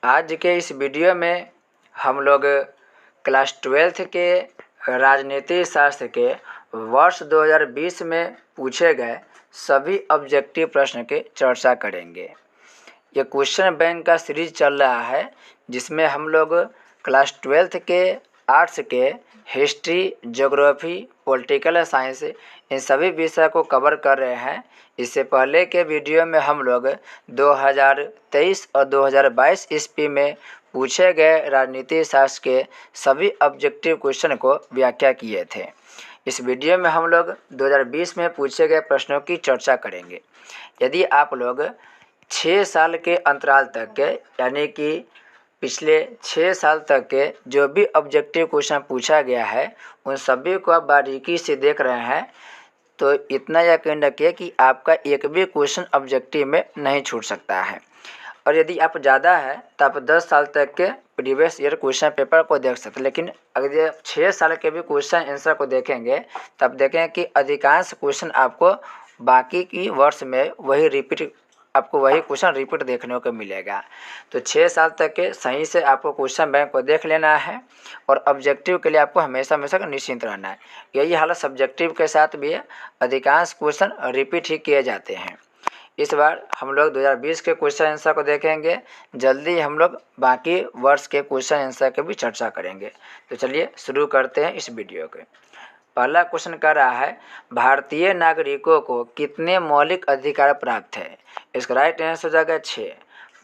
आज के इस वीडियो में हम लोग क्लास 12th के राजनीति शास्त्र के वर्ष 2020 में पूछे गए सभी ऑब्जेक्टिव प्रश्न की चर्चा करेंगे। ये क्वेश्चन बैंक का सीरीज चल रहा है जिसमें हम लोग क्लास 12th के आर्ट्स के हिस्ट्री, ज्योग्राफी, पॉलिटिकल साइंस इन सभी विषय को कवर कर रहे हैं। इससे पहले के वीडियो में हम लोग 2023 और 2022 ईस्वी में पूछे गए राजनीति शास्त्र के सभी ऑब्जेक्टिव क्वेश्चन को व्याख्या किए थे। इस वीडियो में हम लोग 2020 में पूछे गए प्रश्नों की चर्चा करेंगे। यदि आप लोग 6 साल के अंतराल तक के यानी कि पिछले 6 साल तक के जो भी ऑब्जेक्टिव क्वेश्चन पूछा गया है उन सभी को आप बारीकी से देख रहे हैं तो इतना यकीन रखिए कि आपका एक भी क्वेश्चन ऑब्जेक्टिव में नहीं छूट सकता है। और यदि आप ज़्यादा है तो आप 10 साल तक के प्रीवियस ईयर क्वेश्चन पेपर को देख सकते हैं। लेकिन अगर ये 6 साल के भी क्वेश्चन आंसर को देखेंगे तब देखें कि अधिकांश क्वेश्चन आपको बाकी की वर्ष में वही क्वेश्चन रिपीट देखने को मिलेगा। तो 6 साल तक के सही से आपको क्वेश्चन बैंक को देख लेना है और ऑब्जेक्टिव के लिए आपको हमेशा निश्चिंत रहना है। यही हालत सब्जेक्टिव के साथ भी है, अधिकांश क्वेश्चन रिपीट ही किए जाते हैं। इस बार हम लोग 2020 के क्वेश्चन आंसर को देखेंगे। जल्दी हम लोग बाकी वर्ष के क्वेश्चन आंसर की भी चर्चा करेंगे। तो चलिए शुरू करते हैं इस वीडियो के। पहला क्वेश्चन कर रहा है, भारतीय नागरिकों को कितने मौलिक अधिकार प्राप्त है? इसका राइट आंसर हो जाएगा 6।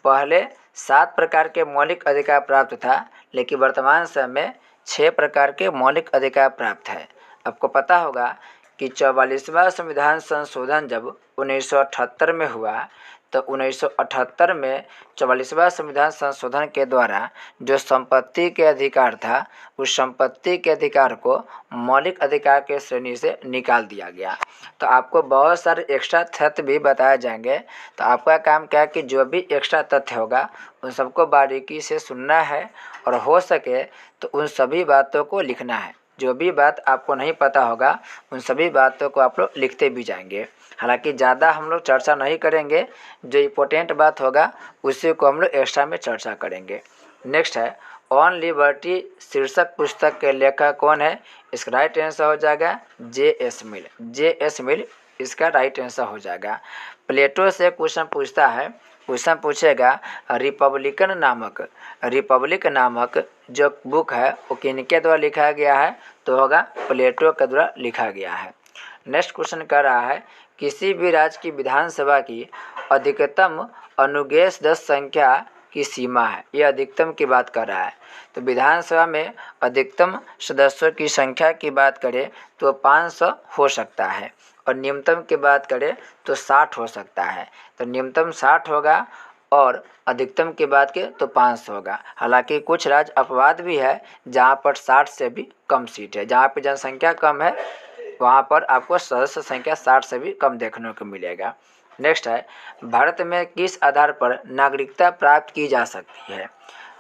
पहले 7 प्रकार के मौलिक अधिकार प्राप्त था, लेकिन वर्तमान समय में 6 प्रकार के मौलिक अधिकार प्राप्त है। आपको पता होगा कि 44वां संविधान संशोधन जब 1978 में हुआ तो 1978 में 44वां संविधान संशोधन के द्वारा जो संपत्ति के अधिकार था उस संपत्ति के अधिकार को मौलिक अधिकार के श्रेणी से निकाल दिया गया। तो आपको बहुत सारे एक्स्ट्रा तथ्य भी बताए जाएंगे। तो आपका काम क्या है कि जो भी एक्स्ट्रा तथ्य होगा उन सबको बारीकी से सुनना है और हो सके तो उन सभी बातों को लिखना है। जो भी बात आपको नहीं पता होगा उन सभी बातों को आप लोग लिखते भी जाएंगे। हालांकि ज़्यादा हम लोग चर्चा नहीं करेंगे, जो इम्पोर्टेंट बात होगा उसी को हम लोग एक्स्ट्रा में चर्चा करेंगे। नेक्स्ट है, ऑन लिबर्टी शीर्षक पुस्तक के लेखक कौन है? इसका राइट आंसर हो जाएगा J.S. मिल। J.S. मिल इसका राइट आंसर हो जाएगा। प्लेटो से क्वेश्चन पूछता है, क्वेश्चन पूछेगा रिपब्लिक नामक जो बुक है वो किनके द्वारा लिखा गया है? तो होगा प्लेटो के द्वारा लिखा गया है। नेक्स्ट क्वेश्चन कर रहा है, किसी भी राज्य की विधानसभा की अधिकतम अनुज्ञेय सदस्य संख्या की सीमा है। यह अधिकतम की बात कर रहा है। तो विधानसभा में अधिकतम सदस्यों की संख्या की बात करें तो 500 हो सकता है और न्यूनतम की बात करें तो 60 हो सकता है। तो न्यूनतम 60 होगा और अधिकतम की बात करें तो 500 होगा। हालांकि कुछ राज्य अपवाद भी है जहां पर 60 से भी कम सीट है। जहां पर जनसंख्या कम है वहां पर आपको सदस्य संख्या 60 से भी कम देखने को मिलेगा। नेक्स्ट है, भारत में किस आधार पर नागरिकता प्राप्त की जा सकती है?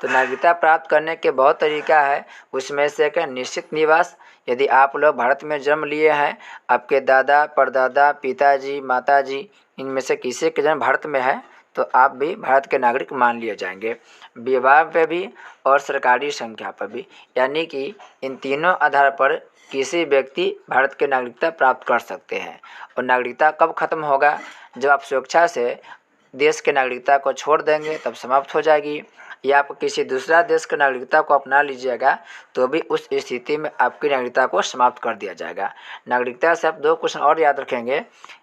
तो नागरिकता प्राप्त करने के बहुत तरीका है, उसमें से एक निश्चित निवास। यदि आप लोग भारत में जन्म लिए हैं, आपके दादा, परदादा, पिताजी, माताजी इनमें से किसी के जन्म भारत में है तो आप भी भारत के नागरिक मान लिए जाएंगे। विवाह पे भी और सरकारी संख्या पर भी, यानी कि इन तीनों आधार पर किसी व्यक्ति भारत की नागरिकता प्राप्त कर सकते हैं। और नागरिकता कब खत्म होगा? जब आप स्वेच्छा से देश के नागरिकता को छोड़ देंगे तब समाप्त हो जाएगी, या आप किसी दूसरा देश की नागरिकता को अपना लीजिएगा तो भी उस स्थिति में आपकी नागरिकता को समाप्त कर दिया जाएगा। नागरिकता से आप 2 क्वेश्चन और याद रखेंगे।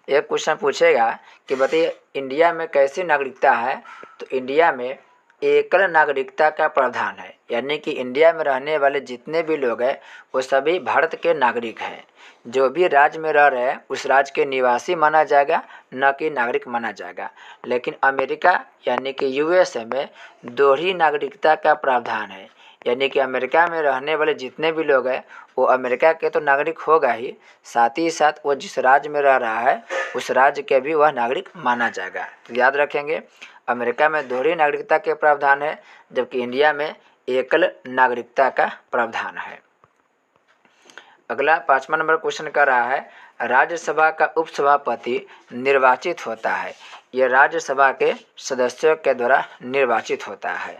एक क्वेश्चन पूछेगा कि बताइए इंडिया में कैसी नागरिकता है? तो इंडिया में एकल नागरिकता का प्रावधान है, यानी कि इंडिया में रहने वाले जितने भी लोग हैं वो सभी भारत के नागरिक हैं। जो भी राज्य में रह रहे हैं उस राज्य के निवासी माना जाएगा, न कि नागरिक माना जाएगा। लेकिन अमेरिका यानी कि यूएसए में दोहरी नागरिकता का प्रावधान है, यानी कि अमेरिका में रहने वाले जितने भी लोग हैं वो अमेरिका के तो नागरिक होगा ही, साथ ही साथ वो जिस राज्य में रह रहा है उस राज्य के भी वह नागरिक माना जाएगा। तो याद रखेंगे, अमेरिका में दोहरी नागरिकता के प्रावधान है जबकि इंडिया में एकल नागरिकता का प्रावधान है। अगला 5वां नंबर क्वेश्चन कर रहा है, राज्यसभा का उपसभापति निर्वाचित होता है। यह राज्यसभा के सदस्यों के द्वारा निर्वाचित होता है।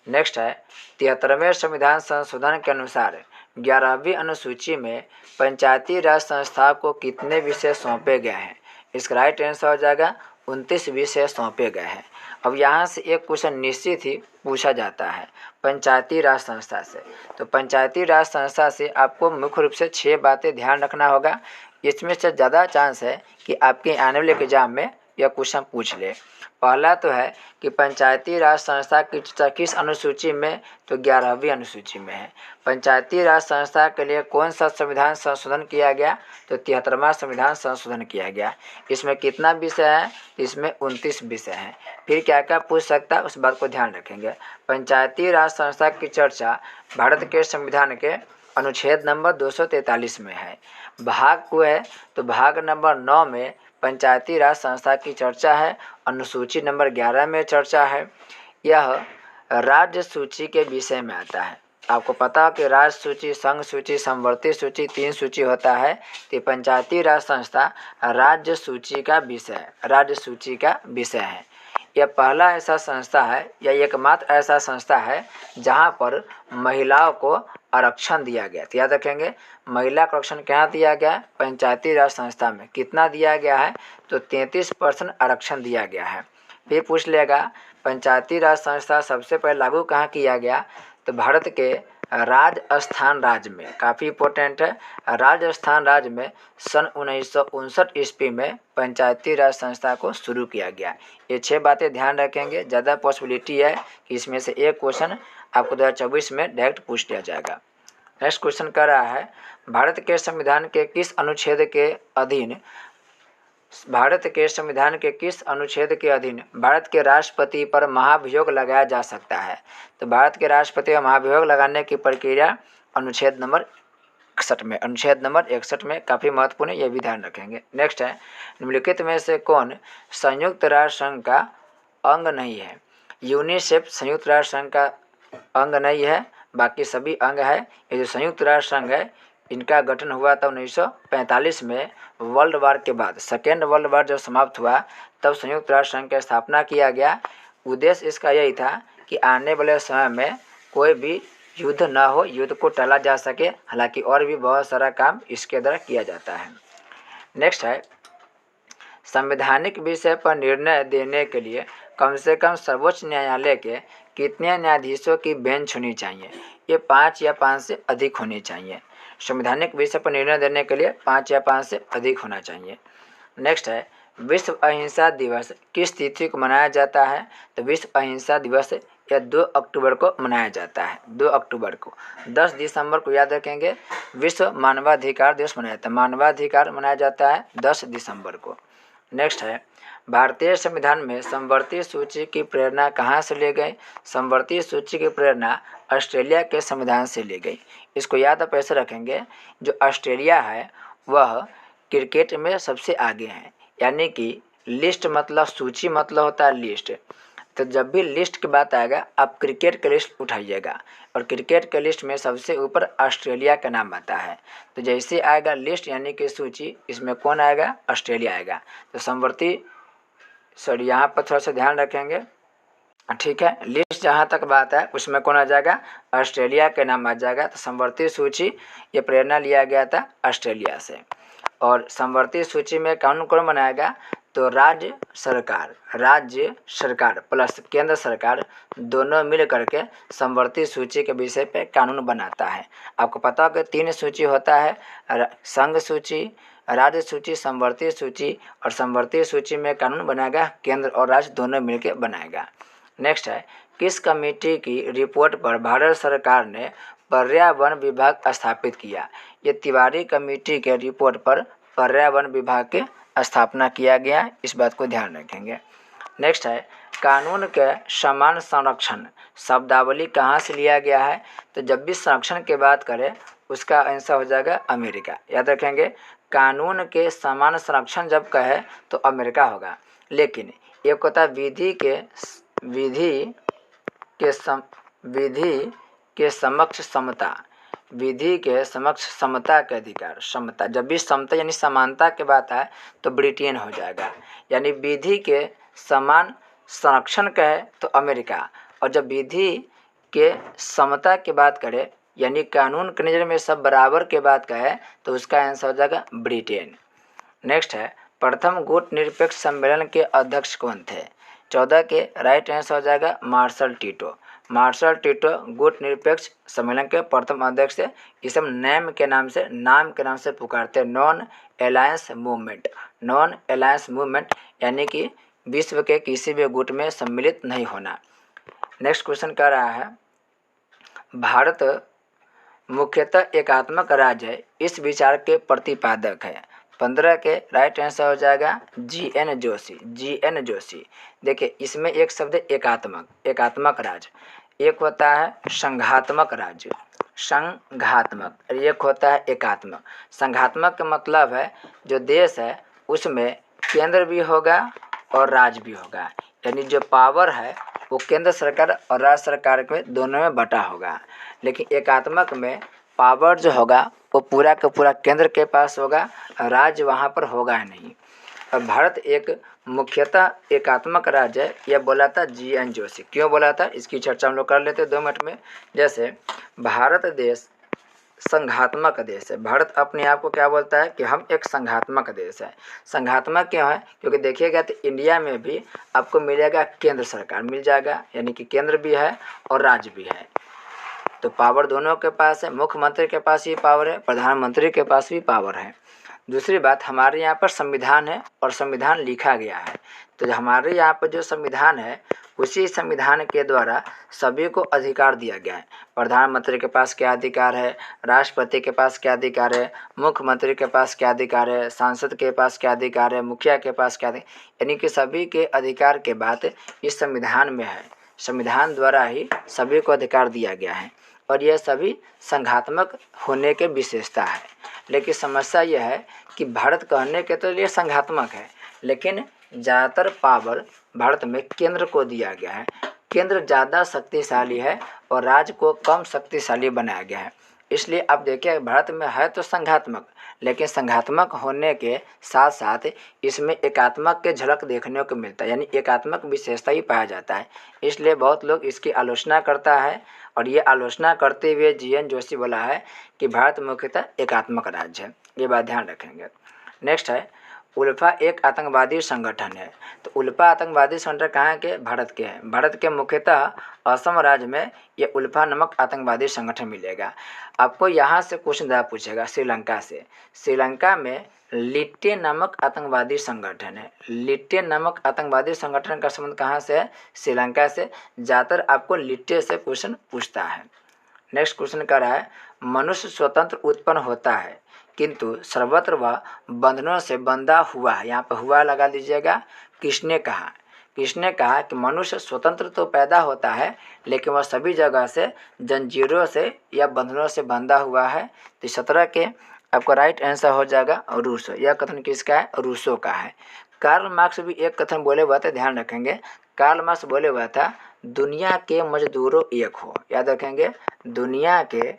नेक्स्ट है 73वें संविधान संशोधन के अनुसार 11वीं अनुसूची में पंचायती राज संस्था को कितने विषय सौंपे गए हैं। इसका राइट आंसर हो जाएगा 29 विषय सौंपे गए हैं। अब यहाँ से एक क्वेश्चन निश्चित ही पूछा जाता है पंचायती राज संस्था से। तो पंचायती राज संस्था से आपको मुख्य रूप से 6 बातें ध्यान रखना होगा। इसमें से ज़्यादा चांस है कि आपके आने वाले एग्जाम में यह क्वेश्चन पूछ ले। पहला तो है कि पंचायती राज संस्था की चर्चा किस अनुसूची में, तो 11वीं अनुसूची में है। पंचायती राज संस्था के लिए कौन सा संविधान संशोधन किया गया, तो 73वां संविधान संशोधन किया गया। इसमें कितना विषय है, इसमें 29 विषय हैं। फिर क्या क्या पूछ सकता है उस बात को ध्यान रखेंगे। पंचायती राज संस्था की चर्चा भारत के संविधान के अनुच्छेद नंबर 243 में है। भाग को है तो भाग नंबर 9 में पंचायती राज संस्था की चर्चा है। अनुसूची नंबर 11 में चर्चा है। यह राज्य सूची के विषय में आता है। आपको पता है कि राज्य सूची, संघ सूची, समवर्ती सूची 3 सूची होता है। तो पंचायती राज संस्था राज्य सूची का विषय है। यह पहला ऐसा संस्था है या एकमात्र ऐसा संस्था है जहां पर महिलाओं को आरक्षण दिया गया। तो याद रखेंगे महिला को आरक्षण क्या दिया गया है, पंचायती राज संस्था में कितना दिया गया है, तो 33% आरक्षण दिया गया है। फिर पूछ लेगा पंचायती राज संस्था सबसे पहले लागू कहाँ किया गया, तो भारत के राजस्थान राज्य में। काफ़ी इंपॉर्टेंट है। राजस्थान राज्य में सन 1959 ईस्वी में पंचायती राज संस्था को शुरू किया गया। ये 6 बातें ध्यान रखेंगे। ज़्यादा पॉसिबिलिटी है कि इसमें से एक क्वेश्चन आपको 2024 में डायरेक्ट पूछ लिया जाएगा। नेक्स्ट क्वेश्चन कर रहा है भारत के संविधान के किस अनुच्छेद के अधीन भारत के राष्ट्रपति पर महाभियोग लगाया जा सकता है। तो भारत के राष्ट्रपति पर महाभियोग लगाने की प्रक्रिया अनुच्छेद नंबर 61 में काफ़ी महत्वपूर्ण है, यह भी ध्यान रखेंगे। नेक्स्ट है निम्नलिखित में से कौन संयुक्त राष्ट्र संघ का अंग नहीं है। यूनिसेफ संयुक्त राष्ट्र संघ का अंग नहीं है, बाकी सभी अंग है। ये जो संयुक्त राष्ट्र संघ है इनका गठन हुआ था 1945 में। वर्ल्ड वार के बाद, सेकेंड वर्ल्ड वार जब समाप्त हुआ तब संयुक्त राष्ट्र संघ की स्थापना किया गया। उद्देश्य इसका यही था कि आने वाले समय में कोई भी युद्ध न हो, युद्ध को टाला जा सके। हालांकि और भी बहुत सारा काम इसके द्वारा किया जाता है। नेक्स्ट है संवैधानिक विषय पर निर्णय देने के लिए कम से कम सर्वोच्च न्यायालय के कितने न्यायाधीशों की बेंच होनी चाहिए। ये 5 या 5 से अधिक होनी चाहिए। संवैधानिक विषय पर निर्णय देने के लिए 5 या 5 से अधिक होना चाहिए। नेक्स्ट है विश्व अहिंसा दिवस किस तिथि को मनाया जाता है। तो विश्व अहिंसा दिवस यह 2 अक्टूबर को मनाया जाता है। 2 अक्टूबर को। 10 दिसंबर को याद रखेंगे विश्व मानवाधिकार दिवस मनाया जाता है। मानवाधिकार मनाया जाता है 10 दिसंबर को। नेक्स्ट है भारतीय संविधान में समवर्ती सूची की प्रेरणा कहाँ से ली गई। समवर्ती सूची की प्रेरणा ऑस्ट्रेलिया के संविधान से ली गई। इसको याद आप ऐसे रखेंगे जो ऑस्ट्रेलिया है वह क्रिकेट में सबसे आगे है। यानी कि लिस्ट मतलब सूची मतलब होता है लिस्ट। तो जब भी लिस्ट की बात आएगा आप क्रिकेट के लिस्ट उठाइएगा और क्रिकेट के लिस्ट में सबसे ऊपर ऑस्ट्रेलिया का नाम आता है। तो जैसे आएगा लिस्ट यानी कि सूची, इसमें कौन आएगा, ऑस्ट्रेलिया आएगा। तो समवर्ती यहाँ पर थोड़ा सा ध्यान रखेंगे, ठीक है। लिस्ट जहाँ तक बात है उसमें कौन आ जाएगा, ऑस्ट्रेलिया के नाम आ जाएगा। तो समवर्ती सूची ये प्रेरणा लिया गया था ऑस्ट्रेलिया से। और समवर्ती सूची में कानून कौन बनाएगा, तो राज्य सरकार प्लस केंद्र सरकार दोनों मिल करके समवर्ती सूची के विषय पे कानून बनाता है। आपको पता है कि 3 सूची होता है, संघ सूची, राज्य सूची, समवर्ती सूची। और समवर्ती सूची में कानून बनाएगा केंद्र और राज्य दोनों मिलकर बनाएगा। नेक्स्ट है किस कमेटी की रिपोर्ट पर भारत सरकार ने पर्यावरण विभाग स्थापित किया। ये तिवारी कमेटी के रिपोर्ट पर पर्यावरण विभाग के स्थापना किया गया। इस बात को ध्यान रखेंगे। नेक्स्ट है कानून के समान संरक्षण शब्दावली कहाँ से लिया गया है। तो जब भी संरक्षण की बात करें उसका आंसर हो जाएगा अमेरिका। याद रखेंगे कानून के समान संरक्षण जब कहे तो अमेरिका होगा। लेकिन एक होता है विधि के समक्ष समता, विधि के समक्ष समता के अधिकार। समता, जब भी समता यानी समानता की बात आए तो ब्रिटेन हो जाएगा। यानी विधि के समान संरक्षण कहे तो अमेरिका, और जब विधि के समता की बात करें यानी कानून के नज़र में सब बराबर के बात कहे तो उसका आंसर हो जाएगा ब्रिटेन। नेक्स्ट है प्रथम गुट निरपेक्ष सम्मेलन के अध्यक्ष कौन थे? 14 के राइट आंसर हो जाएगा मार्शल टीटो। मार्शल टीटो गुट निरपेक्ष सम्मेलन के प्रथम अध्यक्ष थे। इसे हम नाम के नाम से पुकारते हैं, non alliance movement. Non alliance movement यानी कि विश्व के किसी भी गुट में सम्मिलित नहीं होना। नेक्स्ट क्वेश्चन कह रहा है भारत मुख्यतः एकात्मक राज्य है, इस विचार के प्रतिपादक है। 15 के राइट आंसर हो जाएगा जी.एन. जोशी। जी.एन. जोशी। देखिए इसमें एक शब्द एकात्मक राज्य, एक होता है संघात्मक राज्य, संघात्मक, एक होता है एकात्मक। संघात्मक का मतलब है जो देश है उसमें केंद्र भी होगा और राज्य भी होगा, यानी जो पावर है वो केंद्र सरकार और राज्य सरकार के दोनों में बटा होगा। लेकिन एकात्मक में पावर जो होगा वो पूरा का पूरा केंद्र के पास होगा, राज्य वहाँ पर होगा नहीं। और भारत एक मुख्यतः एकात्मक राज्य है, यह बोला था जी.एन. जोशी। क्यों बोला था इसकी चर्चा हम लोग कर लेते हैं 2 मिनट में। जैसे भारत देश संघात्मक देश है, भारत अपने आप को क्या बोलता है कि हम एक संघात्मक देश है। संघात्मक क्यों है? क्योंकि देखिएगा तो इंडिया में भी आपको मिलेगा केंद्र सरकार मिल जाएगा, यानी कि केंद्र भी है और राज्य भी है, तो पावर दोनों के पास है। मुख्यमंत्री के पास भी पावर है, प्रधानमंत्री के पास भी पावर है। दूसरी बात हमारे यहाँ पर संविधान है और संविधान लिखा गया है, तो जो हमारे यहाँ पर जो संविधान है उसी संविधान के द्वारा सभी को अधिकार दिया गया है। प्रधानमंत्री के पास क्या अधिकार है, राष्ट्रपति के पास क्या अधिकार है, मुख्यमंत्री के पास क्या अधिकार है, सांसद के पास क्या अधिकार है, मुखिया के पास क्या अधिकार, यानी कि सभी के अधिकार के बात इस संविधान में है। संविधान द्वारा ही सभी को अधिकार दिया गया है और यह सभी संघात्मक होने के विशेषता है। लेकिन समस्या यह है कि भारत कहने के तो लिए संघात्मक है, लेकिन ज़्यादातर पावर भारत में केंद्र को दिया गया है। केंद्र ज़्यादा शक्तिशाली है और राज्य को कम शक्तिशाली बनाया गया है। इसलिए आप देखिए भारत में है तो संघात्मक, लेकिन संघात्मक होने के साथ साथ इसमें एकात्मक के झलक देखने को मिलता है, यानी एकात्मक विशेषता ही पाया जाता है। इसलिए बहुत लोग इसकी आलोचना करता है और ये आलोचना करते हुए जी.एन. जोशी बोला है कि भारत मुख्यतः एकात्मक राज्य है। ये बात ध्यान रखेंगे। नेक्स्ट है उल्फा एक आतंकवादी संगठन है, तो उल्फा आतंकवादी संगठन कहाँ के? भारत के हैं। भारत के मुख्यतः असम राज्य में ये उल्फा नामक आतंकवादी संगठन मिलेगा। आपको यहाँ से क्वेश्चन ज़्यादा पूछेगा श्रीलंका से। श्रीलंका में लिट्टे नामक आतंकवादी संगठन है। लिट्टे नामक आतंकवादी संगठन का संबंध कहाँ से है? श्रीलंका से। ज़्यादातर आपको लिट्टे से क्वेश्चन पूछता है। नेक्स्ट क्वेश्चन कह रहा है मनुष्य स्वतंत्र उत्पन्न होता है किंतु सर्वत्र वह बंधनों से बंधा हुआ है। यहाँ पर हुआ लगा दीजिएगा। किसने कहा? किसने कहा कि मनुष्य स्वतंत्र तो पैदा होता है लेकिन वह सभी जगह से जंजीरों से या बंधनों से बंधा हुआ है। तो 17 के आपका राइट आंसर हो जाएगा रूसो। यह कथन किसका है? रूसो का है। कार्ल मार्क्स भी एक कथन बोले हुआ था, ध्यान रखेंगे। कार्ल मार्क्स बोले हुआ था दुनिया के मजदूरों एक हो। याद रखेंगे, दुनिया के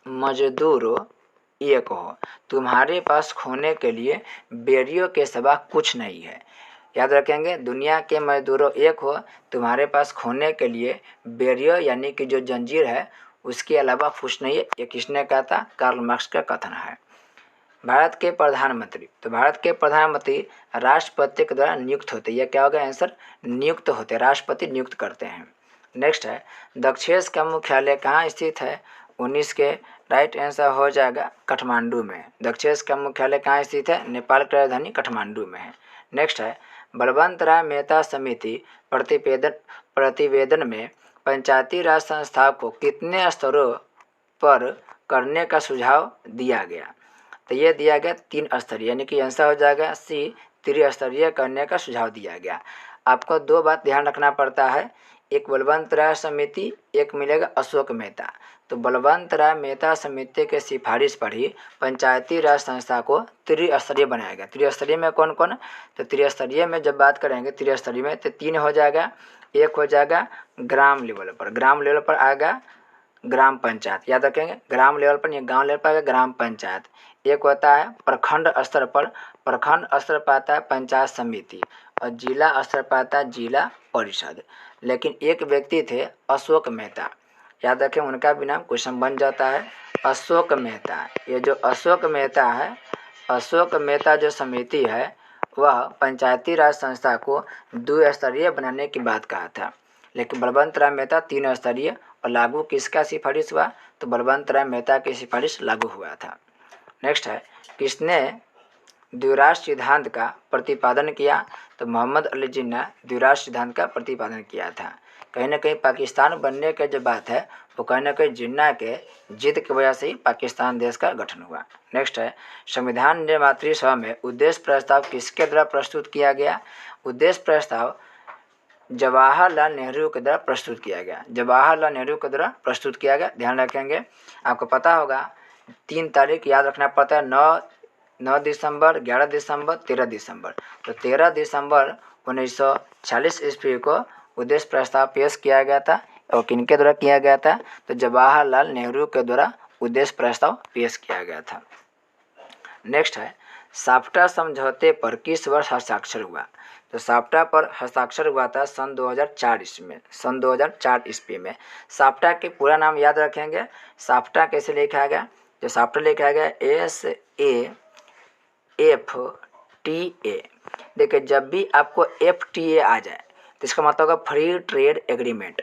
मजदूरों एक हो, तुम्हारे पास खोने के लिए बेरियों के सिवा कुछ नहीं है। याद रखेंगे, दुनिया के मजदूरों एक हो, तुम्हारे पास खोने के लिए बेरियो यानी कि जो जंजीर है उसके अलावा कुछ नहीं है। ये किसने कहा था? कार्ल मार्क्स का कथन है। भारत के प्रधानमंत्री, तो भारत के प्रधानमंत्री राष्ट्रपति के द्वारा नियुक्त होते हैं। यह क्या होगा आंसर? नियुक्त होते, राष्ट्रपति नियुक्त करते हैं। नेक्स्ट है दक्षेस का मुख्यालय कहाँ स्थित है? 19 के राइट आंसर हो जाएगा काठमांडू में। दक्षेस का मुख्यालय कहाँ स्थित है? नेपाल की राजधानी काठमांडू में है। नेक्स्ट है बलवंत राय मेहता समिति प्रतिवेदन में पंचायती राज संस्था को कितने स्तरों पर करने का सुझाव दिया गया? तो ये दिया गया 3 स्तरीय, यानी कि आंसर हो जाएगा सी, त्रिस्तरीय करने का सुझाव दिया गया। आपको 2 बात ध्यान रखना पड़ता है, एक बलवंत राय समिति, एक मिलेगा अशोक मेहता। तो बलवंत राय मेहता समिति के सिफारिश पर ही पंचायती राज संस्था को त्रिस्तरीय बनाया गया। त्रिस्तरीय में कौन कौन? तो त्रिस्तरीय में जब बात करेंगे त्रिस्तरीय में तो 3 हो जाएगा। एक हो जाएगा ग्राम लेवल पर, ग्राम लेवल पर आएगा ग्राम पंचायत। याद रखेंगे, ग्राम लेवल पर, गांव लेवल पर आएगा ग्राम पंचायत। एक होता है प्रखंड स्तर पर, प्रखंड स्तर पर आता है पंचायत समिति, और जिला स्तर पर आता है जिला परिषद। लेकिन एक व्यक्ति थे अशोक मेहता, याद रखें उनका भी नाम क्वेश्चन बन जाता है अशोक मेहता। ये जो अशोक मेहता है, अशोक मेहता जो समिति है वह पंचायती राज संस्था को 2 स्तरीय बनाने की बात कहा था, लेकिन बलवंत राय मेहता 3 स्तरीय और लागू किसका सिफारिश हुआ, तो बलवंत राय मेहता की सिफारिश लागू हुआ था। नेक्स्ट है, किसने द्विराष्ट्र सिद्धांत का प्रतिपादन किया, तो मोहम्मद अली जिन्ना द्विराष्ट्र सिद्धांत का प्रतिपादन किया था। कहीं ना कहीं पाकिस्तान बनने की जो बात है वो कहीं ना कहीं जिन्ना के जिद की वजह से ही पाकिस्तान देश का गठन हुआ। नेक्स्ट है, संविधान निर्मात्री सभा में उद्देश्य प्रस्ताव किसके द्वारा प्रस्तुत किया गया, उद्देश्य प्रस्ताव जवाहरलाल नेहरू के द्वारा प्रस्तुत किया गया, जवाहरलाल नेहरू के द्वारा प्रस्तुत किया गया। ध्यान रखेंगे, आपको पता होगा 3 तारीख याद रखना पड़ता है, 9 दिसंबर, 11 दिसंबर, 13 दिसंबर। तो 13 दिसंबर 1946 ईस्वी को उद्देश्य प्रस्ताव पेश किया गया था और किनके द्वारा किया गया था, तो जवाहरलाल नेहरू के द्वारा उद्देश्य प्रस्ताव पेश किया गया था। नेक्स्ट है, साफ्टा समझौते पर किस वर्ष हस्ताक्षर हुआ, तो साफ्टा पर हस्ताक्षर हुआ था सन 2004 ईस्वी में, सन 2004 ईस्वी में। साफ्टा के पूरा नाम याद रखेंगे, साफ्टा कैसे लिखा गया, जो साफ्टा लिखा गया SAFTA। देखिए जब भी आपको FTA आ जाए तो इसका मतलब होगा फ्री ट्रेड एग्रीमेंट।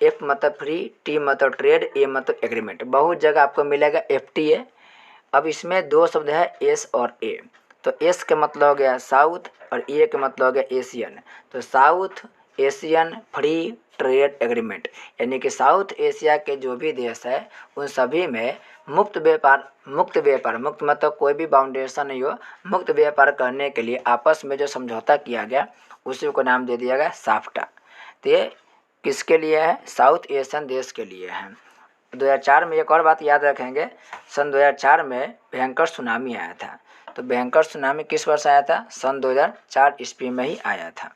F मतलब फ्री, T मतलब ट्रेड, A मतलब एग्रीमेंट। बहुत जगह आपको मिलेगा FTA। अब इसमें 2 शब्द है S और A, तो S का मतलब हो गया साउथ और A का मतलब हो गया एशियन। तो south Asian free trade agreement, यानी कि साउथ एशिया के जो भी देश है उन सभी में मुक्त व्यापार मुक्त मतलब कोई भी बाउंडेशन नहीं हो, मुक्त व्यापार करने के लिए आपस में जो समझौता किया गया उसी को नाम दे दिया गया साफ्टा। तो ये किसके लिए है, साउथ एशियन देश के लिए है। 2004 में एक और बात याद रखेंगे, सन 2004 में भयंकर सुनामी आया था। तो भयंकर सुनामी किस वर्ष आया था, सन 2004 ईस्वी में ही आया था।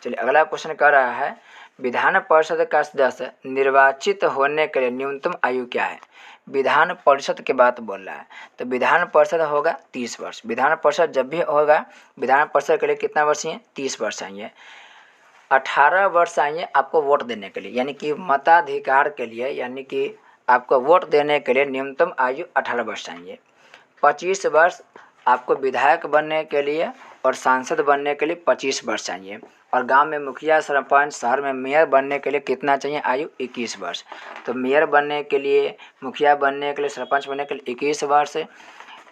चलिए अगला क्वेश्चन कह रहा है, विधान परिषद का सदस्य निर्वाचित होने के लिए न्यूनतम आयु क्या है। विधान परिषद की बात बोल रहा है, तो विधान परिषद होगा 30 वर्ष। विधान परिषद जब भी होगा, विधान परिषद के लिए कितना वर्ष चाहिए, 30 वर्ष चाहिए। 18 वर्ष चाहिए आपको वोट देने के लिए, यानी कि मताधिकार के लिए, यानी कि आपको वोट देने के लिए न्यूनतम आयु 18 वर्ष चाहिए। 25 वर्ष आपको विधायक बनने के लिए और सांसद बनने के लिए 25 वर्ष चाहिए। और गांव में मुखिया सरपंच, शहर में मेयर बनने के लिए कितना चाहिए आयु, 21 वर्ष। तो मेयर बनने के लिए, मुखिया बनने के लिए, सरपंच बनने के लिए 21 वर्ष।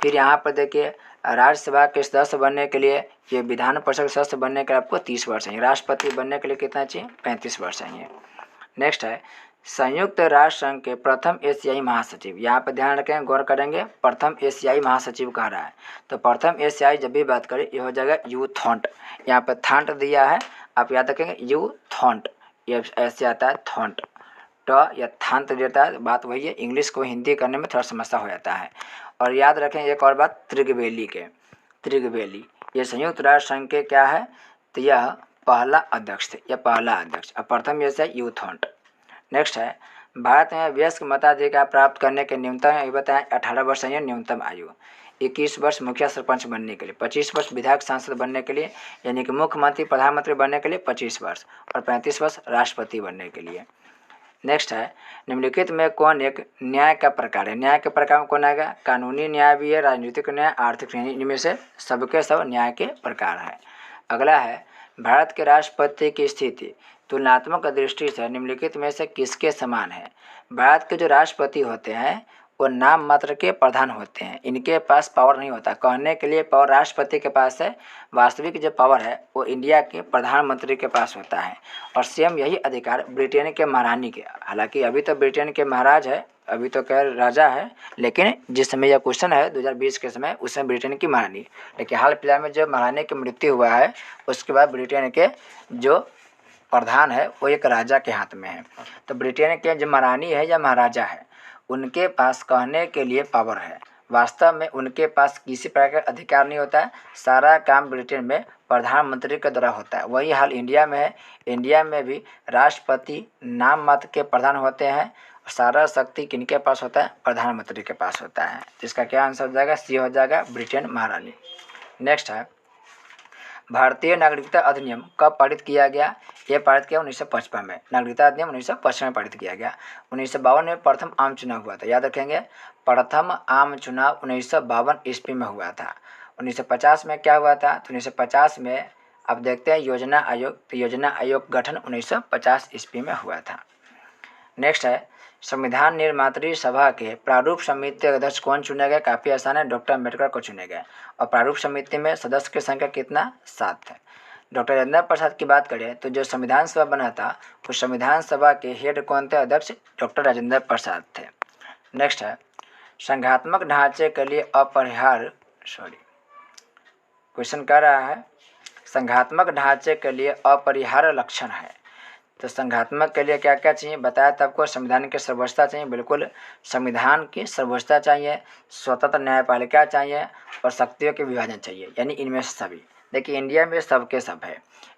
फिर यहाँ पर देखिए राज्यसभा के सदस्य बनने के लिए, ये विधान परिषद सदस्य बनने के लिए आपको 30 वर्ष चाहिए। राष्ट्रपति बनने के लिए कितना चाहिए, 35 वर्ष चाहिए। नेक्स्ट है, संयुक्त राष्ट्र संघ के प्रथम एशियाई महासचिव, यहाँ पर ध्यान रखें, गौर करेंगे, प्रथम एशियाई महासचिव कह रहा है। तो प्रथम एशियाई जब भी बात करें ये हो जाएगा यू थॉन्ट, यहाँ पर थांट दिया है, आप याद रखेंगे यू थॉन्ट, ये ऐसे आता है थॉन्ट, ट या थांत देता है, बात वही है। इंग्लिश को हिंदी करने में थोड़ा समस्या हो जाता है। और याद रखें एक और बात, त्रिगवेली के, त्रिगवेली ये संयुक्त राष्ट्र संघ के क्या है, तो यह पहला अध्यक्ष थे, यह पहला अध्यक्ष। अब प्रथम जैसे यू थॉन्ट। नेक्स्ट है, भारत में वयस्क मताधिकार प्राप्त करने के न्यूनतम आयु बताएं, 18 वर्ष चाहिए न्यूनतम आयु। 21 वर्ष मुखिया सरपंच बनने के लिए, 25 वर्ष विधायक सांसद बनने के लिए, यानी कि मुख्यमंत्री प्रधानमंत्री बनने के लिए 25 वर्ष, और 35 वर्ष राष्ट्रपति बनने के लिए। नेक्स्ट है, निम्नलिखित में कौन एक न्याय का प्रकार है। न्याय के प्रकार में कौन आएगा, कानूनी न्याय भी है, राजनीतिक न्याय, आर्थिक न्याय, इनमें से सबके सब न्याय के प्रकार है। अगला है, भारत के राष्ट्रपति की स्थिति तुलनात्मक दृष्टि से निम्नलिखित में से किसके समान है। भारत के जो राष्ट्रपति होते हैं वो नाम मात्र के प्रधान होते हैं, इनके पास पावर नहीं होता, कहने के लिए पावर राष्ट्रपति के पास है, वास्तविक जो पावर है वो इंडिया के प्रधानमंत्री के पास होता है। और सेम यही अधिकार ब्रिटेन के महारानी के, हालांकि अभी तो ब्रिटेन के महाराज है, अभी तो क्या राजा है, लेकिन जिस समय यह क्वेश्चन है 2020 के समय, उस समय ब्रिटेन की महारानी, लेकिन हाल फिलहाल में जो महारानी की मृत्यु हुआ है उसके बाद ब्रिटेन के जो प्रधान है वो एक राजा के हाथ में है। तो ब्रिटेन के जो महारानी है या महाराजा है उनके पास कहने के लिए पावर है, वास्तव में उनके पास किसी प्रकार का अधिकार नहीं होता है, सारा काम ब्रिटेन में प्रधानमंत्री के द्वारा होता है। वही हाल इंडिया में है, इंडिया में भी राष्ट्रपति नाम मात्र के प्रधान होते हैं, सारा शक्ति किनके पास होता है, प्रधानमंत्री के पास होता है। जिसका क्या आंसर हो जाएगा, सी हो जाएगा ब्रिटेन महारानी। नेक्स्ट है, भारतीय नागरिकता अधिनियम कब पारित किया गया? ये पारित किया 1955 में। नागरिकता अधिनियम 1955 में पारित किया गया। 1952 में प्रथम आम चुनाव हुआ था, याद रखेंगे, प्रथम आम चुनाव 1952 ईस्वी में हुआ था। 1950 में क्या हुआ था? तो 1950 में अब देखते हैं योजना आयोग, तो योजना आयोग गठन 1950 ईस्वी में हुआ था। नेक्स्ट है संविधान निर्मात्री सभा के प्रारूप समिति के अध्यक्ष कौन चुने गए? काफ़ी आसान है, डॉक्टर अम्बेडकर को चुने गए। और प्रारूप समिति में सदस्य की संख्या कितना? 7 है। डॉक्टर राजेंद्र प्रसाद की बात करें तो जो संविधान सभा बना था उस संविधान सभा के हेड कौन थे? अध्यक्ष डॉक्टर राजेंद्र प्रसाद थे। नेक्स्ट है संघात्मक ढांचे के लिए अपरिहार्य क्वेश्चन कर रहा है संघात्मक ढांचे के लिए अपरिहार्य लक्षण है। तो संघात्मक के लिए क्या क्या चाहिए बताया था आपको? संविधान की सर्वोच्चता चाहिए, बिल्कुल संविधान की सर्वोच्चता चाहिए, स्वतंत्र न्यायपालिका चाहिए और शक्तियों के विभाजन चाहिए, यानी इनमें से सभी। देखिए इंडिया में सबके सब है।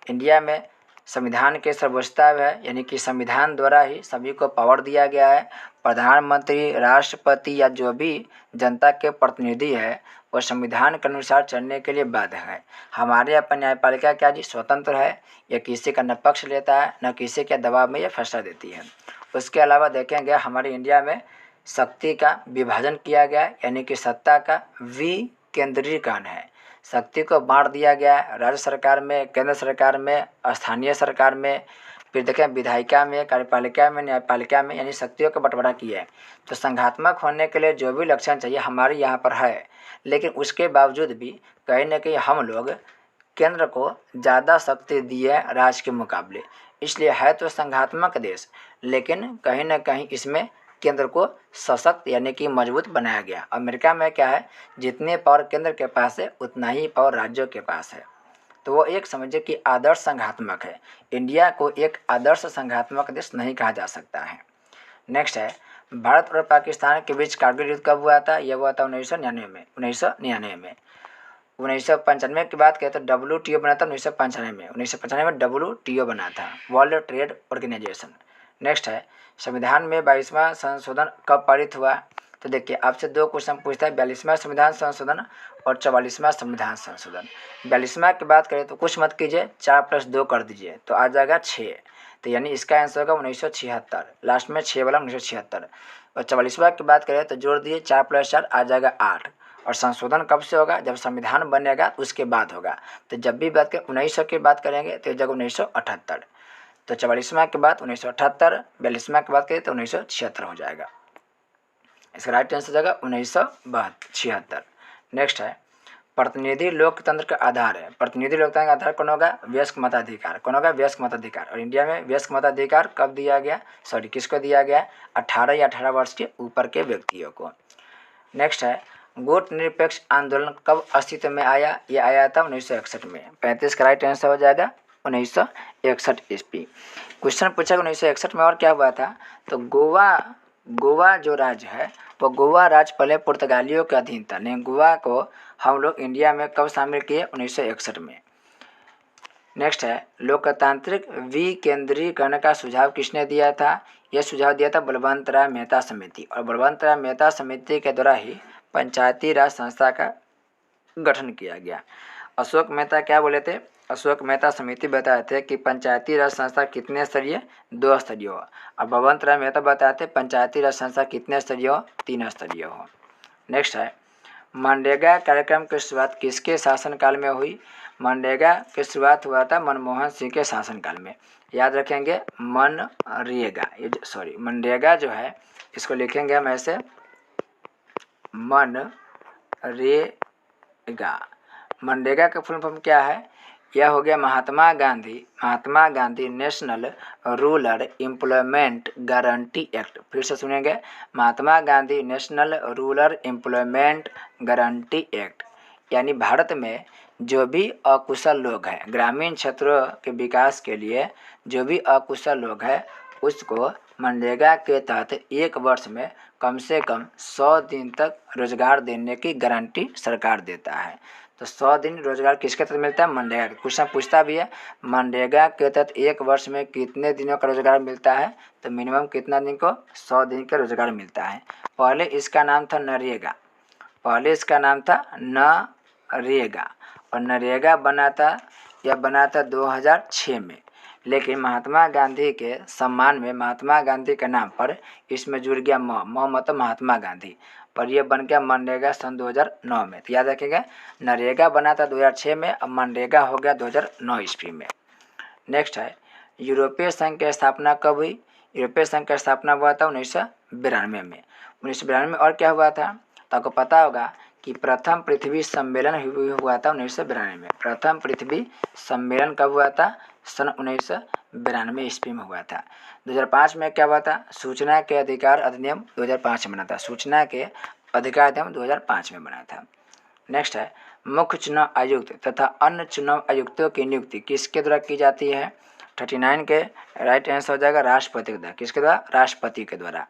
इंडिया में संविधान के सर्वोच्चता है, यानी कि संविधान द्वारा ही सभी को पावर दिया गया है। प्रधानमंत्री, राष्ट्रपति या जो भी जनता के प्रतिनिधि है वो संविधान के अनुसार चलने के लिए बाध्य है। हमारे यहाँ पर न्यायपालिका क्या जी? स्वतंत्र है, यह किसी का न पक्ष लेता है न किसी के दबाव में यह फैसला देती है। उसके अलावा देखेंगे हमारे इंडिया में शक्ति का विभाजन किया गया है, यानी कि सत्ता का विकेंद्रीकरण है। शक्ति को बांट दिया गया है राज्य सरकार में, केंद्र सरकार में, स्थानीय सरकार में, फिर देखें विधायिका में, कार्यपालिका में, न्यायपालिका में, यानी शक्तियों का बंटवारा किया है। तो संघात्मक होने के लिए जो भी लक्षण चाहिए हमारे यहाँ पर है, लेकिन उसके बावजूद भी कहीं ना कहीं हम लोग केंद्र को ज़्यादा शक्ति दिए राज्य के मुकाबले। इसलिए है तो संघात्मक देश, लेकिन कहीं ना कहीं इसमें केंद्र को सशक्त यानी कि मजबूत बनाया गया। अमेरिका में क्या है, जितने पावर केंद्र के पास है उतना ही पावर राज्यों के पास है। तो वो एक समझिए कि आदर्श संघात्मक है। इंडिया को एक आदर्श संघात्मक देश नहीं कहा जा सकता है। नेक्स्ट है भारत और पाकिस्तान के बीच कारगिल युद्ध कब हुआ था? यह हुआ था 1999 में। 1995 की बात करें तो WTO बना था 1995 में। 1995 में WTO बना था, वर्ल्ड ट्रेड ऑर्गेनाइजेशन। नेक्स्ट है संविधान में 22वां संशोधन कब पारित हुआ? तो देखिए आपसे दो क्वेश्चन पूछता है, 42वां संविधान संशोधन और 44वां संविधान संशोधन। 42वां की बात करें तो कुछ मत कीजिए, 4+2 कर दीजिए तो आ जाएगा 6। तो यानी इसका आंसर होगा 1976, लास्ट में 6 वाला 1976। और 44वां की बात करें तो जोड़ दिए 4+4 आ जाएगा 8। और संशोधन कब से होगा? जब संविधान बनेगा उसके बाद होगा। तो जब भी बात करें 1900 की बात करेंगे तो जगह 1978। तो 44वां के बाद 1978, 42वां की बात करें तो 1976 हो जाएगा। इसका राइट आंसर हो जाएगा 1976। नेक्स्ट है प्रतिनिधि लोकतंत्र का आधार है। प्रतिनिधि लोकतंत्र का आधार कौन होगा? वयस्क मताधिकार। कौन होगा? वयस्क मताधिकार। और इंडिया में वयस्क मताधिकार कब दिया गया? किसको दिया गया? 18 या 18 वर्ष के ऊपर के व्यक्तियों को। नेक्स्ट है गुट निरपेक्ष आंदोलन कब अस्तित्व में आया? ये आया था 1961 में। 35 का राइट आंसर हो जाएगा 1961 ईस्वी। क्वेश्चन पूछा 1961 में और क्या हुआ था? तो गोवा जो राज्य है वो गोवा राज्य पहले पुर्तगालियों के अधीन था, लेकिन गोवा को हम लोग इंडिया में कब शामिल किए? 1961 में। नेक्स्ट है लोकतांत्रिक विकेंद्रीकरण का सुझाव किसने दिया था? यह सुझाव दिया था बलवंत राय मेहता समिति। और बलवंत राय मेहता समिति के द्वारा ही पंचायती राज संस्था का गठन किया गया। अशोक मेहता क्या बोले थे? अशोक मेहता समिति बताए थे कि पंचायती राज संस्था कितने स्तरीय? 2 स्तरीय हो। और बलवंत राय मेहता बताए थे पंचायती राज संस्था कितने स्तरीय हो? 3 स्तरीय हो। नेक्स्ट है मनरेगा कार्यक्रम की शुरुआत किसके शासनकाल में हुई? मनरेगा की शुरुआत हुआ था मनमोहन सिंह के शासनकाल में। याद रखेंगे मनरेगा जो है इसको लिखेंगे हम ऐसे मनरेगा का फुल फॉर्म क्या है? यह हो गया Mahatma Gandhi national rural employment guarantee act. फिर से सुनेंगे, Mahatma Gandhi national rural employment guarantee act. यानी भारत में जो भी अकुशल लोग हैं, ग्रामीण क्षेत्रों के विकास के लिए जो भी अकुशल लोग हैं उसको मनरेगा के तहत 1 वर्ष में कम से कम 100 दिन तक रोजगार देने की गारंटी सरकार देता है। तो 100 दिन रोजगार किसके तहत मिलता है? मनरेगा। क्वेश्चन पूछता भी है मनरेगा के तहत 1 वर्ष में कितने दिनों का रोजगार मिलता है? तो मिनिमम कितना दिन को? 100 दिन का रोजगार मिलता है। पहले इसका नाम था नरेगा और नरेगा बना था यह बना था 2006 में, लेकिन महात्मा गांधी के सम्मान में महात्मा गांधी के नाम पर इसमें जुड़ गया म मतलब महात्मा गांधी, पर यह बन गया मनरेगा सन 2009 में। तो याद रखिएगा, नरेगा बना था 2006 में, अब मनरेगा हो गया 2009 ईस्वी में। नेक्स्ट है, यूरोपीय संघ की स्थापना कब हुई? यूरोपीय संघ की स्थापना हुआ था 1992 में। 1992 में और क्या हुआ था? तो आपको पता होगा कि प्रथम पृथ्वी सम्मेलन हुआ था 1992 में। प्रथम पृथ्वी सम्मेलन कब हुआ था? सन 1992 ईस्वी में हुआ था। 2005 में क्या हुआ था? सूचना के अधिकार अधिनियम 2005 में बना था। सूचना के अधिकार अधिनियम 2005 में बना था। नेक्स्ट है, मुख्य चुनाव आयुक्त तथा अन्य चुनाव आयुक्तों की नियुक्ति किसके द्वारा की जाती है? 39 के राइट आंसर हो जाएगा राष्ट्रपति के द्वारा। किसके द्वारा? राष्ट्रपति के द्वारा।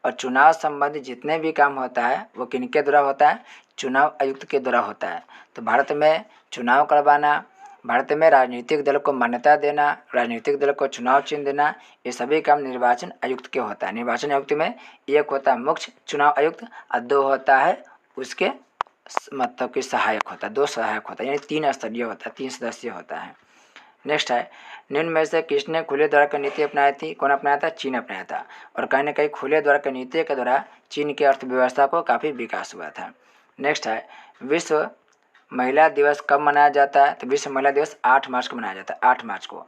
और चुनाव संबंधी जितने भी काम होता है वो किनके द्वारा होता है? चुनाव आयुक्त के द्वारा होता है। तो भारत में चुनाव करवाना, भारत में राजनीतिक दल को मान्यता देना, राजनीतिक दल को चुनाव चिन्ह देना, ये सभी काम निर्वाचन आयुक्त के होता है। निर्वाचन आयुक्त में एक होता है मुख्य चुनाव आयुक्त और दो होता है उसके मतलब कि सहायक होता है, दो सहायक होता है, यानी 3 स्तरीय होता है, 3 सदस्यीय होता है। नेक्स्ट है, निम्न में से किसने खुले द्वार की नीति अपनाई थी? कौन अपनाया था? चीन अपनाया था। और कहीं ना कहीं खुले द्वार की नीति के द्वारा चीन की अर्थव्यवस्था को काफ़ी विकास हुआ था। नेक्स्ट है, विश्व महिला दिवस कब मनाया जाता है? तो विश्व महिला दिवस 8 मार्च को मनाया जाता है, 8 मार्च को।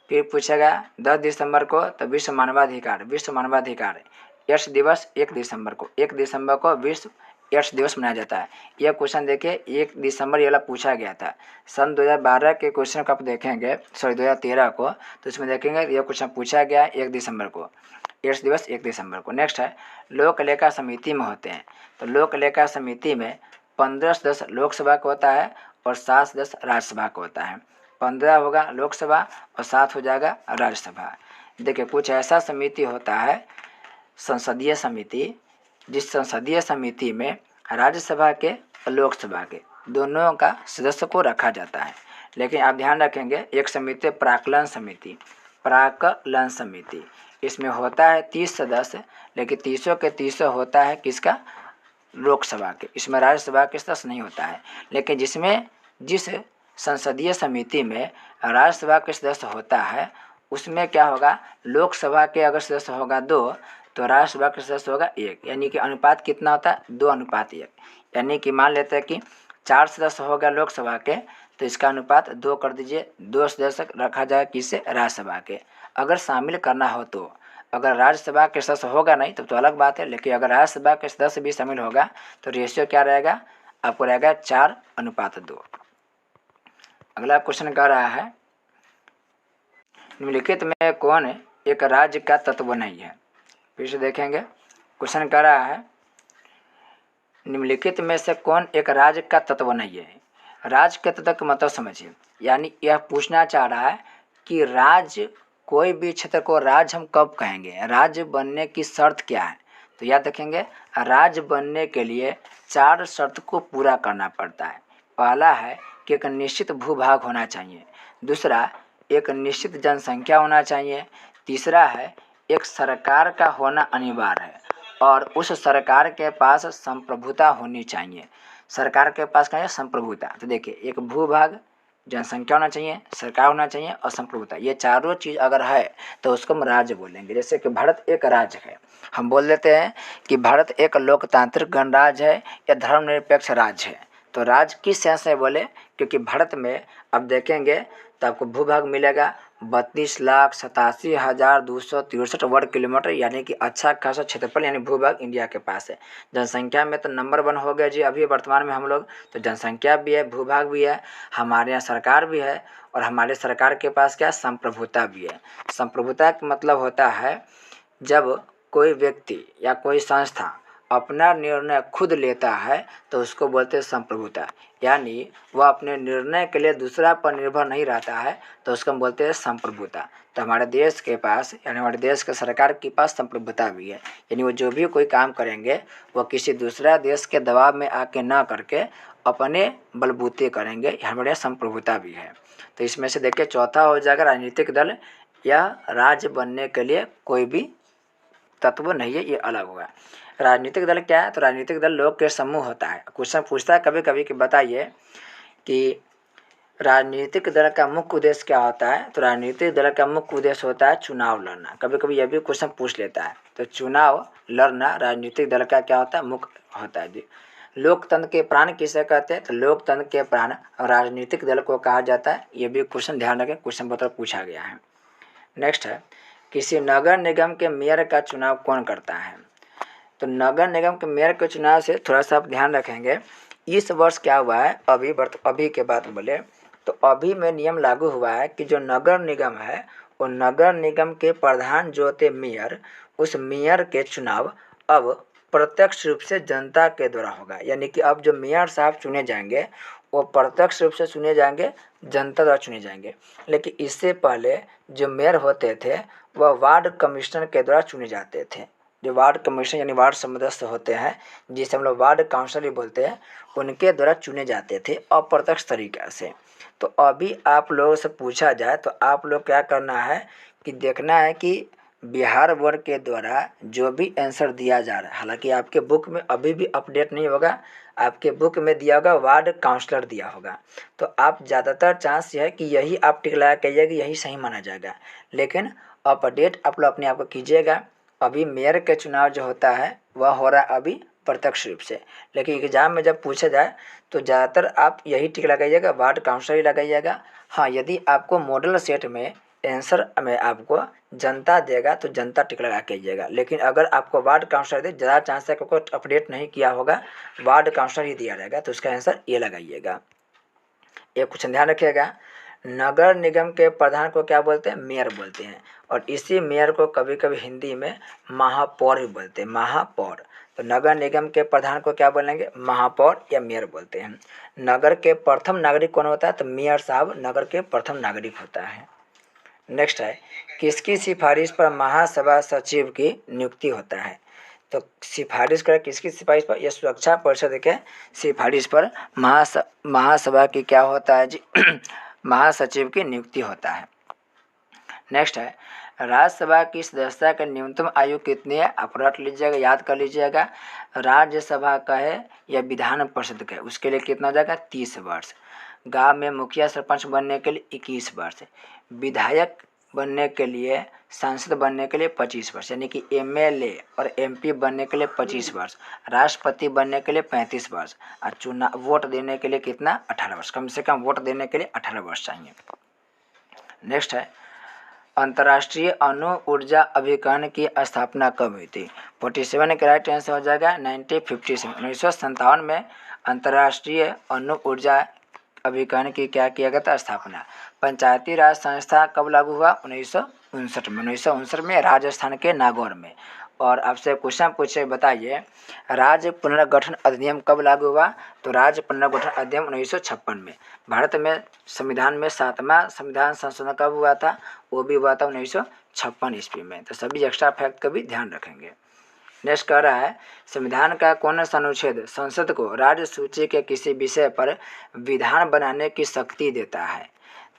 फिर पूछेगा 10 दिसंबर को तो विश्व मानवाधिकार एड्स दिवस 1 दिसंबर को, 1 दिसंबर को विश्व एड्स दिवस मनाया जाता है। यह क्वेश्चन देखिए 1 दिसंबर ये वाला पूछा गया था। सन 2012 के क्वेश्चन को आप देखेंगे, सॉरी 2013 को, तो इसमें देखेंगे यह क्वेश्चन पूछा गया 1 दिसंबर को, एड्स दिवस 1 दिसंबर को। नेक्स्ट है, लोक लेखा समिति में होते हैं। तो लोक लेखा समिति में 15 सदस्य लोकसभा का होता है और 7 सदस्य राज्यसभा का होता है। 15 होगा लोकसभा और 7 हो जाएगा राज्यसभा। देखिए कुछ ऐसा समिति होता है संसदीय समिति, जिस संसदीय समिति में राज्यसभा के और लोकसभा के दोनों का सदस्य को रखा जाता है। लेकिन आप ध्यान रखेंगे एक समिति प्राक्कलन समिति, इसमें होता है 30 सदस्य, लेकिन 30 के 30 होता है किसका? लोकसभा के। इसमें राज्यसभा के सदस्य नहीं होता है। लेकिन जिस संसदीय समिति में राज्यसभा के सदस्य होता है उसमें क्या होगा? लोकसभा के अगर सदस्य होगा 2 तो राज्यसभा के सदस्य होगा 1, यानी कि अनुपात कितना होता है? 2:1। यानी कि मान लेते हैं कि 4 सदस्य हो गया लोकसभा के, तो इसका अनुपात 2 कर दीजिए, 2 सदस्य रखा जाएगा किससे? राज्यसभा के। अगर शामिल करना हो तो, अगर राज्यसभा के सदस्य होगा नहीं तब तो अलग बात है, लेकिन अगर राज्यसभा के सदस्य भी शामिल होगा तो रेशियो क्या रहेगा? आपको रहेगा 4:2। अगला क्वेश्चन कह रहा है, निम्नलिखित में कौन एक राज्य का तत्व नहीं है? फिर से देखेंगे, क्वेश्चन कह रहा है निम्नलिखित में से कौन एक राज्य का तत्व नहीं है? राज्य के तत्व का मतलब समझिए, यानी यह पूछना चाह रहा है कि राज्य, कोई भी क्षेत्र को राज्य हम कब कहेंगे? राज्य बनने की शर्त क्या है? तो याद रखेंगे, राज्य बनने के लिए 4 शर्त को पूरा करना पड़ता है। पहला है कि एक निश्चित भूभाग होना चाहिए, दूसरा एक निश्चित जनसंख्या होना चाहिए, तीसरा है एक सरकार का होना अनिवार्य है और उस सरकार के पास संप्रभुता होनी चाहिए। सरकार के पास क्या है? संप्रभुता। तो देखिए, एक भूभाग, जनसंख्या होना चाहिए, सरकार होना चाहिए और संप्रभुता, ये चारों चीज़ अगर है तो उसको हम राज्य बोलेंगे। जैसे कि भारत एक राज्य है, हम बोल देते हैं कि भारत एक लोकतांत्रिक गणराज्य है या धर्मनिरपेक्ष राज्य है। तो राज्य किस सेंस में बोले? क्योंकि भारत में अब देखेंगे तो आपको भूभाग मिलेगा 32,87,263 वर्ग किलोमीटर, यानी कि अच्छा खासा क्षेत्रफल, यानी भूभाग इंडिया के पास है। जनसंख्या में तो नंबर 1 हो गया जी अभी वर्तमान में हम लोग, तो जनसंख्या भी है, भूभाग भी है, हमारे यहाँ सरकार भी है और हमारे सरकार के पास क्या? संप्रभुता भी है। संप्रभुता का मतलब होता है जब कोई व्यक्ति या कोई संस्था अपना निर्णय खुद लेता है तो उसको बोलते हैं संप्रभुता, यानी वह अपने निर्णय के लिए दूसरा पर निर्भर नहीं रहता है तो उसको हम बोलते हैं संप्रभुता। तो हमारे देश के पास, यानी हमारे देश के सरकार के पास संप्रभुता भी है, यानी वो जो भी कोई काम करेंगे वो किसी दूसरा देश के दबाव में आके ना करके अपने बलबूते करेंगे, हमारे यहाँ संप्रभुता भी है। तो इसमें से देखिए चौथा हो जाएगा राजनीतिक दल या राज्य बनने के लिए कोई भी तत्व नहीं है, ये अलग होगा। राजनीतिक दल क्या है? तो राजनीतिक दल लोग के समूह होता है। क्वेश्चन पूछता है कभी कभी कि बताइए कि राजनीतिक दल का मुख्य उद्देश्य क्या होता है? तो राजनीतिक दल का मुख्य उद्देश्य होता है चुनाव लड़ना। कभी कभी यह भी क्वेश्चन पूछ लेता है। तो चुनाव लड़ना राजनीतिक दल का क्या होता है? मुख्य होता है जी। लोकतंत्र के प्राण किसे कहते हैं? तो लोकतंत्र के प्राण राजनीतिक दल को कहा जाता है। ये भी क्वेश्चन ध्यान रखें, क्वेश्चन पत्र पूछा गया है। नेक्स्ट है, किसी नगर निगम के मेयर का चुनाव कौन करता है? तो नगर निगम के मेयर के चुनाव से थोड़ा सा आप ध्यान रखेंगे। इस वर्ष क्या हुआ है, अभी के बात बोले तो अभी में नियम लागू हुआ है कि जो नगर निगम है वो नगर निगम के प्रधान जो होते मेयर, उस मेयर के चुनाव अब प्रत्यक्ष रूप से जनता के द्वारा होगा। यानी कि अब जो मेयर साहब चुने जाएंगे वो प्रत्यक्ष रूप से चुने जाएंगे, जनता द्वारा चुने जाएंगे। लेकिन इससे पहले जो मेयर होते थे वह वार्ड कमिश्नर के द्वारा चुने जाते थे। जो वार्ड कमिश्नर यानी वार्ड सदस्य होते हैं, जिसे हम लोग वार्ड काउंसिलर भी बोलते हैं, उनके द्वारा चुने जाते थे अप्रत्यक्ष तरीक़ा से। तो अभी आप लोगों से पूछा जाए तो आप लोग क्या करना है कि देखना है कि बिहार बोर्ड के द्वारा जो भी आंसर दिया जा रहा है, हालांकि आपके बुक में अभी भी अपडेट नहीं होगा, आपके बुक में दिया होगा वार्ड काउंसलर दिया होगा। तो आप ज़्यादातर चांस ये है कि यही आप टिक लगा कहिएगा कि यही सही माना जाएगा। लेकिन अपडेट आप लोग अपने आप को कीजिएगा। अभी मेयर के चुनाव जो होता है वह हो रहा है अभी प्रत्यक्ष रूप से। लेकिन एग्जाम में जब पूछा जाए तो ज़्यादातर आप यही टिक लगाइएगा, वार्ड काउंसलर ही लगाइएगा। हाँ, यदि आपको मॉडल सेट में आंसर में आपको जनता देगा तो जनता टिक लगा के आइएगा। लेकिन अगर आपको वार्ड काउंसलर दे, ज़्यादा चांस है क्योंकि अपडेट नहीं किया होगा, वार्ड काउंसलर ही दिया रहेगा, तो उसका आंसर ये लगाइएगा। एक क्वेश्चन ध्यान रखिएगा, नगर निगम के प्रधान को क्या बोलते हैं? मेयर बोलते हैं। और इसी मेयर को कभी कभी हिंदी में महापौर भी बोलते हैं, महापौर। तो नगर निगम के प्रधान को क्या बोलेंगे? महापौर या मेयर बोलते हैं। नगर के प्रथम नागरिक कौन होता है? तो मेयर साहब नगर के प्रथम नागरिक होता है। नेक्स्ट है, किसकी सिफारिश पर महासभा सचिव की नियुक्ति होता है? तो सिफारिश कर किसकी सिफारिश पर? यह सुरक्षा परिषद के सिफारिश पर महासभा की क्या होता है जी? महासचिव की नियुक्ति होता है। नेक्स्ट है, राज्यसभा की सदस्यता की न्यूनतम आयु कितनी है? आप रट लीजिएगा, याद कर लीजिएगा। राज्यसभा का है या विधान परिषद का है, उसके लिए कितना हो जाएगा? 30 वर्ष। गांव में मुखिया सरपंच बनने के लिए 21 वर्ष। विधायक बनने के लिए, सांसद बनने के लिए 25 वर्ष, यानी कि एमएलए और एमपी बनने के लिए 25 वर्ष। राष्ट्रपति बनने के लिए 35 वर्ष। और चुनाव वोट देने के लिए कितना? 18 वर्ष। कम से कम वोट देने के लिए 18 वर्ष चाहिए। नेक्स्ट है, अंतर्राष्ट्रीय अणु ऊर्जा अभिकरण की स्थापना कब हुई थी? 47 का राइट आंसर हो जाएगा 1957। 1957 में अंतर्राष्ट्रीय अणु ऊर्जा अभिकरण की क्या किया गया था? स्थापना। पंचायती राज संस्था कब लागू हुआ? 1959 में। 1959 में राजस्थान के नागौर में। और आपसे क्वेश्चन पूछे, बताइए राज्य पुनर्गठन अधिनियम कब लागू हुआ? तो राज्य पुनर्गठन अधिनियम 1956 में। भारत में संविधान में 7वां संविधान संशोधन कब हुआ था? वो भी हुआ था 1956 ईस्वी में। तो सभी एक्स्ट्रा फैक्ट का भी ध्यान रखेंगे। नेक्स्ट कह रहा है, संविधान का कौन सा अनुच्छेद संसद को राज्य सूची के किसी विषय पर विधान बनाने की शक्ति देता है?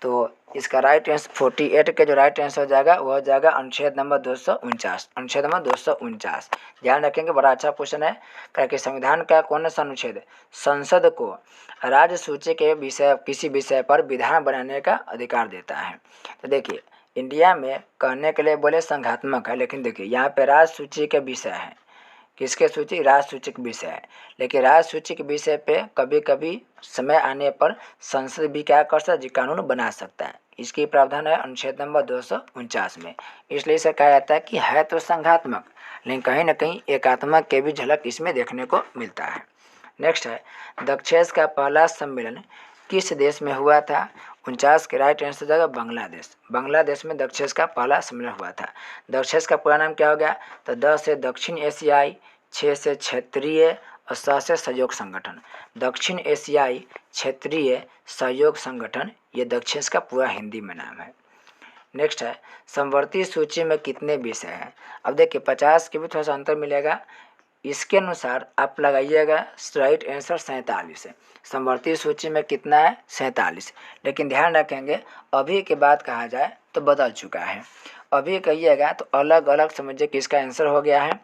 तो इसका राइट आंसर 48 के जो राइट आंसर हो जाएगा वो हो जाएगा अनुच्छेद नंबर 249। अनुच्छेद नंबर 249 ध्यान रखेंगे, बड़ा अच्छा क्वेश्चन है। क्योंकि संविधान का कौन सा अनुच्छेद संसद को राज्य सूची के विषय किसी विषय पर विधान बनाने का अधिकार देता है? तो देखिए, इंडिया में कहने के लिए बोले संघात्मक है, लेकिन देखिए यहाँ पे राज्य सूची के विषय है। किसके सूची? राज्य सूची के विषय है। लेकिन राज्य सूची के विषय पे कभी कभी समय आने पर संसद भी क्या कर सकता है? कानून बना सकता है। इसकी प्रावधान है अनुच्छेद नंबर 249 में। इसलिए इसे कहा जाता है कि है तो संघात्मक, लेकिन कहीं ना कहीं एकात्मक के भी झलक इसमें देखने को मिलता है। नेक्स्ट है, दक्षेस का पहला सम्मेलन किस देश में हुआ था? 49 के राइट आंसर जाएगा बांग्लादेश। बांग्लादेश में दक्षेस का पहला सम्मेलन हुआ था। दक्षेस का पूरा नाम क्या हो गया? तो 10 से दक्षिण एशियाई, 6 से क्षेत्रीय और 7 से सहयोग संगठन। दक्षिण एशियाई क्षेत्रीय सहयोग संगठन, ये दक्षेस का पूरा हिंदी में नाम है। नेक्स्ट है, समवर्ती सूची में कितने विषय हैं? अब देखिए 50 के भी थोड़ा सा अंतर मिलेगा। इसके अनुसार आप लगाइएगा राइट आंसर 47 है। समवर्ती सूची में कितना है? 47। लेकिन ध्यान रखेंगे अभी के बाद कहा जाए तो बदल चुका है। अभी कहिएगा तो अलग अलग समझिए किसका आंसर हो गया है।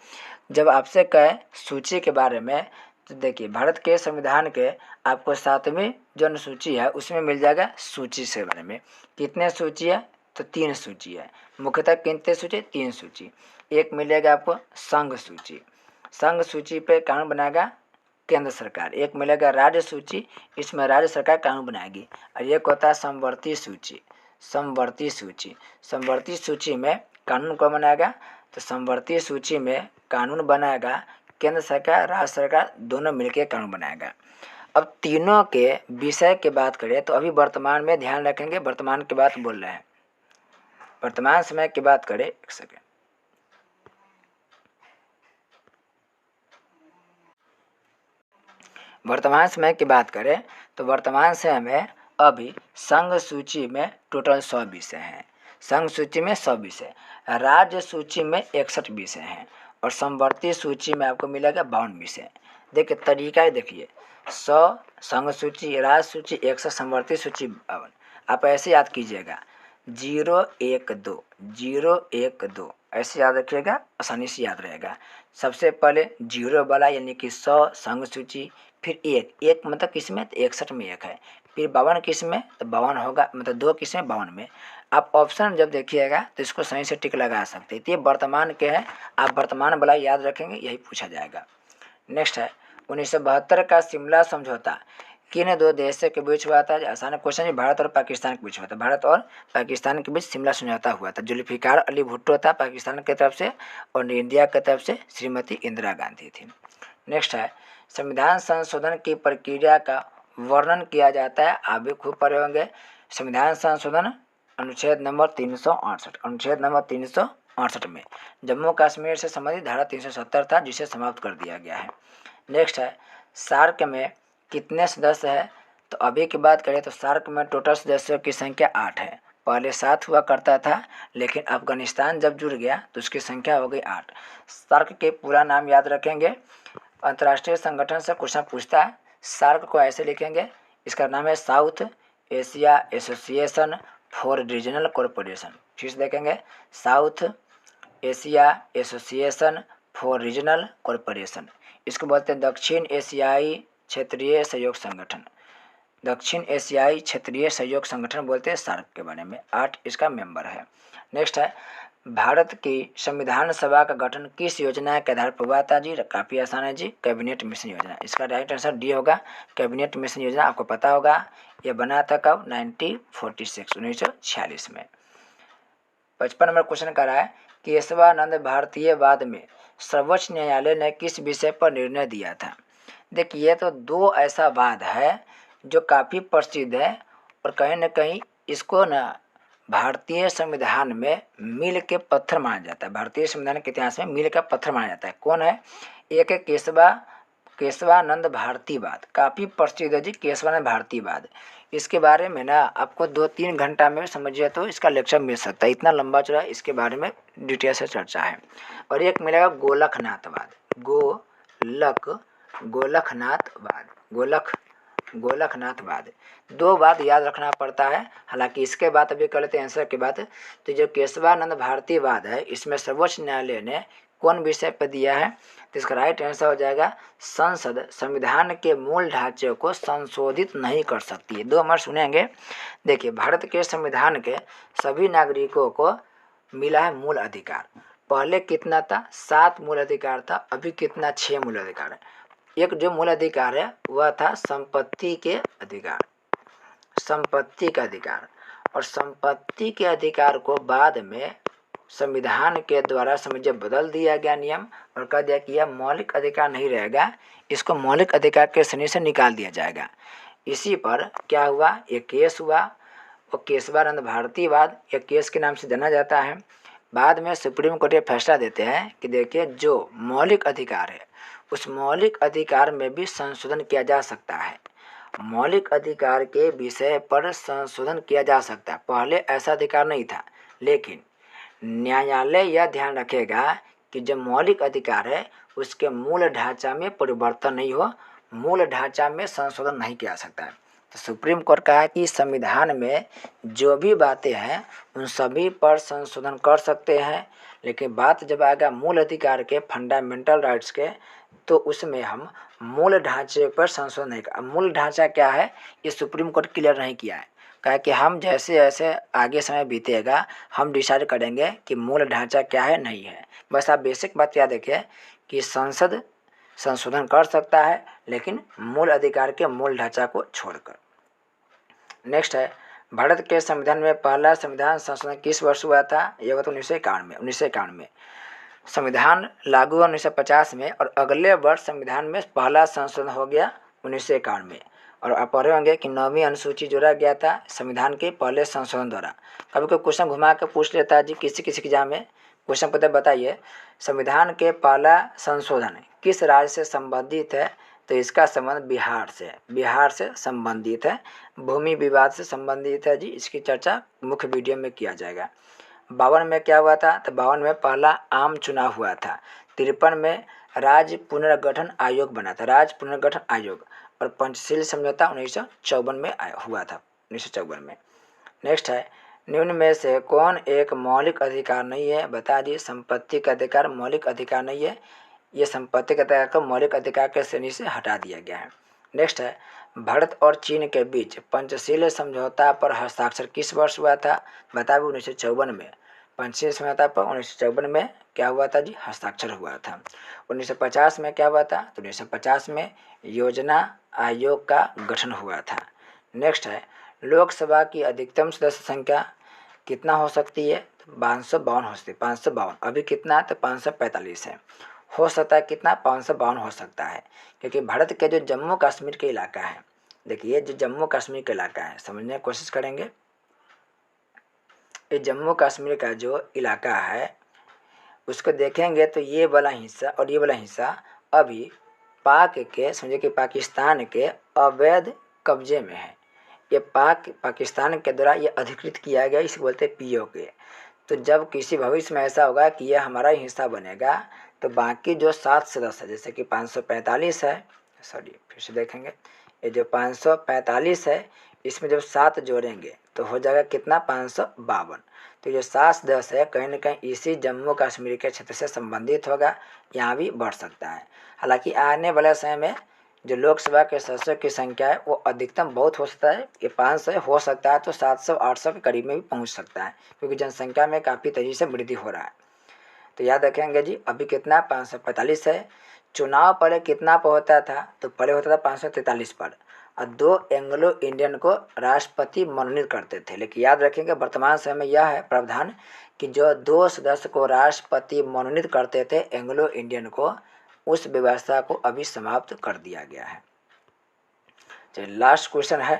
जब आपसे कहे सूची के बारे में तो देखिए भारत के संविधान के आपको 7वीं जो अनुसूची है उसमें मिल जाएगा सूची से बारे में। कितने सूची है? तो 3 सूची है। मुख्यतः कितने सूची? 3 सूची। एक मिलेगा आपको संघ सूची, संघ सूची पे कानून बनाएगा केंद्र सरकार। एक मिलेगा राज्य सूची, इसमें राज्य सरकार कानून बनाएगी। और एक होता है समवर्ती सूची, समवर्ती सूची। समवर्ती सूची में कानून कौन बनाएगा? तो समवर्ती सूची में कानून बनाएगा केंद्र सरकार, राज्य सरकार दोनों मिलकर कानून बनाएगा। अब तीनों के विषय की बात करें तो अभी वर्तमान में ध्यान रखेंगे, वर्तमान की बात बोल रहे हैं, वर्तमान समय की बात करें। एक सेकेंड, वर्तमान समय की बात करें तो वर्तमान समय में अभी संघ सूची में टोटल 100 विषय हैं। संघ सूची में 100 विषय, राज्य सूची में 61 विषय हैं और समवर्ती सूची में आपको मिलेगा 52 विषय। देखिए तरीका देखिए, 100 संघ सूची, राज्य सूची 100, समवर्ती सूची 52। आप ऐसे याद कीजिएगा 012 012 ऐसे याद रखिएगा, आसानी से याद रहेगा। सबसे पहले 0 वाला यानी कि 100 संघ सूची, फिर एक मतलब किस में? तो 61 में एक है, फिर 52 किस में? तो 52 होगा, मतलब 2 किस में? 52 में। आप ऑप्शन जब देखिएगा तो इसको सही से टिक लगा सकते हैं। तो ये वर्तमान के हैं, आप वर्तमान वाला याद रखेंगे, यही पूछा जाएगा। नेक्स्ट है 1972 का शिमला समझौता किन 2 देशों के बीच हुआ था? आसान क्वेश्चन है, भारत और पाकिस्तान के बीच हुआ था। भारत और पाकिस्तान के बीच शिमला समझौता हुआ था। जुल्फिकार अली भुट्टो था पाकिस्तान की तरफ से और इंडिया की तरफ से श्रीमती इंदिरा गांधी थी। नेक्स्ट है संविधान संशोधन की प्रक्रिया का वर्णन किया जाता है, आप भी खूब पढ़े होंगे। संविधान संशोधन अनुच्छेद नंबर 368, अनुच्छेद नंबर 368 में जम्मू कश्मीर से संबंधित धारा 370 था जिसे समाप्त कर दिया गया है। नेक्स्ट है सार्क में कितने सदस्य हैं? तो अभी की बात करें तो सार्क में टोटल सदस्यों की संख्या 8 है। पहले 7 हुआ करता था, लेकिन अफगानिस्तान जब जुड़ गया तो उसकी संख्या हो गई 8। सार्क के पूरा नाम याद रखेंगे। अंतर्राष्ट्रीय संगठन से क्वेश्चन पूछता है, सार्क को ऐसे लिखेंगे, इसका नाम है south Asia association for regional corporation. फिर से देखेंगे, south Asia association for regional corporation. इसको बोलते हैं दक्षिण एशियाई क्षेत्रीय सहयोग संगठन, दक्षिण एशियाई क्षेत्रीय सहयोग संगठन बोलते हैं सार्क के बारे में। 8 इसका मेंबर है। नेक्स्ट है भारत की संविधान सभा का गठन किस योजना के आधार पर हुआ था? जी काफ़ी आसान है जी, कैबिनेट मिशन योजना। इसका राइट आंसर डी होगा, कैबिनेट मिशन योजना। आपको पता होगा यह बना था कब? 1946 में। 55 नंबर क्वेश्चन कर रहा है केशवानंद भारतीयवाद में सर्वोच्च न्यायालय ने किस विषय पर निर्णय दिया था? देखिए तो 2 ऐसा वाद है जो काफ़ी प्रसिद्ध है और कहीं ना कहीं इसको ना भारतीय संविधान में मील के पत्थर माना जाता है। भारतीय संविधान के इतिहास में मील का पत्थर माना जाता है। कौन है? एक है केशवानंद भारतीवाद, काफ़ी प्रसिद्ध है जी केशवानंद भारतीवाद। इसके बारे में ना आपको 2-3 घंटा में समझिए तो इसका लेक्चर मिल सकता है, इतना लंबा चौड़ा इसके बारे में डिटेल से चर्चा है। और एक मिलेगा गोलखनाथवाद, गोलखनाथवाद। 2 बात याद रखना पड़ता है, हालांकि इसके बाद अभी कर लेते हैं आंसर के बाद। तो जो केशवानंद भारतीवाद है इसमें सर्वोच्च न्यायालय ने कौन विषय पर दिया है? तो इसका राइट आंसर हो जाएगा संसद संविधान के मूल ढांचे को संशोधित नहीं कर सकती है। 2 बार सुनेंगे। देखिए भारत के संविधान के सभी नागरिकों को मिला है मूल अधिकार। पहले कितना था? 7 मूल अधिकार था, अभी कितना? 6 मूल अधिकार है। एक जो मूल अधिकार है वह था संपत्ति के अधिकार, संपत्ति का अधिकार। और संपत्ति के अधिकार को बाद में संविधान के द्वारा समझे बदल दिया गया नियम और कह दिया कि यह मौलिक अधिकार नहीं रहेगा, इसको मौलिक अधिकार के श्रेणी से निकाल दिया जाएगा। इसी पर क्या हुआ? एक केस हुआ, वो केशवानंद भारतीवाद एक केस के नाम से जाना जाता है। बाद में सुप्रीम कोर्ट ये फैसला देते हैं कि देखिए जो मौलिक अधिकार है उस मौलिक अधिकार में भी संशोधन किया जा सकता है, मौलिक अधिकार के विषय पर संशोधन किया जा सकता है। पहले ऐसा अधिकार नहीं था, लेकिन न्यायालय यह ध्यान रखेगा कि जो मौलिक अधिकार है उसके मूल ढांचा में परिवर्तन नहीं हो, मूल ढांचा में संशोधन नहीं किया जा सकता है। तो सुप्रीम कोर्ट कहा कि संविधान में जो भी बातें हैं उन सभी पर संशोधन कर सकते हैं, लेकिन बात जब आएगा मूल अधिकार के, फंडामेंटल राइट्स के, तो उसमें हम मूल ढांचे पर संशोधन नहीं कर। मूल ढांचा क्या है ये सुप्रीम कोर्ट क्लियर नहीं किया है। कहा कि हम जैसे जैसे आगे समय बीतेगा हम डिसाइड करेंगे कि मूल ढांचा क्या है नहीं है। बस आप बेसिक बात याद रखिए कि संसद संशोधन कर सकता है, लेकिन मूल अधिकार के मूल ढांचा को छोड़कर। नेक्स्ट है, भारत के संविधान में पहला संविधान संशोधन किस वर्ष हुआ था? यह हुआ था 1951 में। संविधान लागू हुआ 1950 में और अगले वर्ष संविधान में पहला संशोधन हो गया 1951 में। और आप पढ़े होंगे कि 9वीं अनुसूची जोड़ा गया था संविधान के पहले संशोधन द्वारा। कभी कोई क्वेश्चन घुमा के पूछ लेता है जी किसी एग्जाम में, क्वेश्चन पता बताइए संविधान के पहला संशोधन किस राज्य से संबंधित है? तो इसका संबंध बिहार से संबंधित है, भूमि विवाद से संबंधित है जी। इसकी चर्चा मुख्य वीडियो में किया जाएगा। 52 में क्या हुआ था? तो 52 में पहला आम चुनाव हुआ था। 53 में राज्य पुनर्गठन आयोग बना था, राज्य पुनर्गठन आयोग। और पंचशील समझौता 1954 में हुआ था, 1954 में। नेक्स्ट है, निम्न में से कौन एक मौलिक अधिकार नहीं है? बता दिए। संपत्ति का अधिकार मौलिक अधिकार नहीं है, ये संपत्ति का अधिकार को मौलिक अधिकार के श्रेणी से हटा दिया गया है। नेक्स्ट है, भारत और चीन के बीच पंचशील समझौता पर हस्ताक्षर किस वर्ष हुआ था? बताइए। 1954 में। पंचशील समझौता पर 1954 में क्या हुआ था जी? हस्ताक्षर हुआ था। 1950 में क्या हुआ था? तो 1950 में योजना आयोग का गठन हुआ था। नेक्स्ट है, लोकसभा की अधिकतम सदस्य संख्या कितना हो सकती है? 552 हो सकती है, 552। अभी कितना? तो 545 है। हो सकता है कितना? 552 हो सकता है, क्योंकि भारत के जो जम्मू कश्मीर के इलाका है, देखिए जो जम्मू कश्मीर का इलाका है, समझने की कोशिश करेंगे। ये जम्मू कश्मीर का जो इलाका है उसको देखेंगे तो ये वाला हिस्सा और ये वाला हिस्सा अभी पाक के, समझे कि पाकिस्तान के अवैध कब्जे में है। ये पाकिस्तान के द्वारा ये अधिकृत किया गया, इसे बोलते हैं पीओके। तो जब किसी भविष्य में ऐसा होगा कि यह हमारा ही हिस्सा बनेगा, तो बाकी जो 7 सदस्य है, जैसे कि 545 है, फिर से देखेंगे, ये जो 545 है इसमें जब 7 जोड़ेंगे तो हो जाएगा कितना? 552। तो जो 7 सदस्य है कहीं ना कहीं इसी जम्मू कश्मीर के क्षेत्र से संबंधित होगा, यहाँ भी बढ़ सकता है। हालांकि आने वाले समय में जो लोकसभा के सदस्यों की संख्या है वो अधिकतम बहुत हो सकता है, ये 500 हो सकता है, तो 700-800 के करीब में भी पहुंच सकता है, क्योंकि जनसंख्या में काफ़ी तेज़ी से वृद्धि हो रहा है। तो याद रखेंगे जी, अभी कितना? 545 है। चुनाव पहले कितना पर होता था? तो पहले होता था 543 पर, और 2 एंग्लो इंडियन को राष्ट्रपति मनोनीत करते थे। लेकिन याद रखेंगे वर्तमान समय में यह है प्रावधान कि जो 2 सदस्य को राष्ट्रपति मनोनीत करते थे एंग्लो इंडियन को, उस व्यवस्था को अभी समाप्त कर दिया गया है। चलिए लास्ट क्वेश्चन है,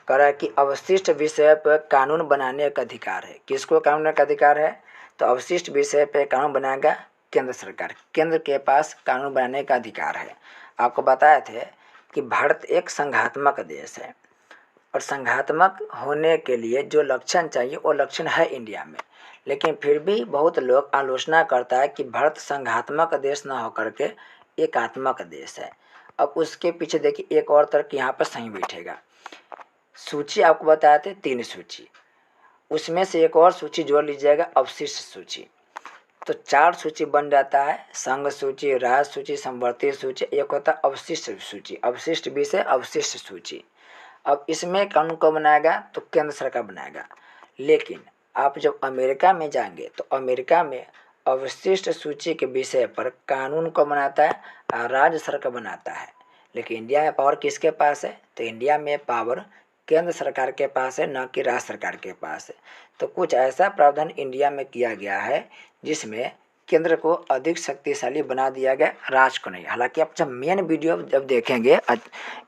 कह रहा है कि अवशिष्ट विषय पर कानून बनाने का अधिकार है। किसको कानून बनाने का अधिकार है? तो अवशिष्ट विषय पर कानून बनाएगा केंद्र सरकार। केंद्र के पास कानून बनाने का अधिकार है। आपको बताए थे कि भारत एक संघात्मक देश है, और संघात्मक होने के लिए जो लक्षण चाहिए वो लक्षण है इंडिया में। लेकिन फिर भी बहुत लोग आलोचना करता है कि भारत संघात्मक देश न होकर के एकात्मक देश है। अब उसके पीछे देखिए एक और तर्क यहाँ पर सही बैठेगा। सूची आपको बताए थे 3 सूची, उसमें से एक और सूची जोड़ लीजिएगा अवशिष्ट सूची, तो 4 सूची बन जाता है। संघ सूची, राज्य सूची, समवर्ती सूची, एक होता है अवशिष्ट सूची, अवशिष्ट विषय अवशिष्ट सूची। अब इसमें कानून कौन बनाएगा? तो केंद्र सरकार बनाएगा। लेकिन आप जब अमेरिका में जाएंगे तो अमेरिका में अवशिष्ट सूची के विषय पर कानून कौन बनाता है? राज्य सरकार बनाता है। लेकिन इंडिया में पावर किसके पास है? तो इंडिया में पावर केंद्र सरकार के पास है, न कि राज्य सरकार के पास है। तो कुछ ऐसा प्रावधान इंडिया में किया गया है जिसमें केंद्र को अधिक शक्तिशाली बना दिया गया, राज्य को नहीं। हालांकि आप जब मेन वीडियो जब देखेंगे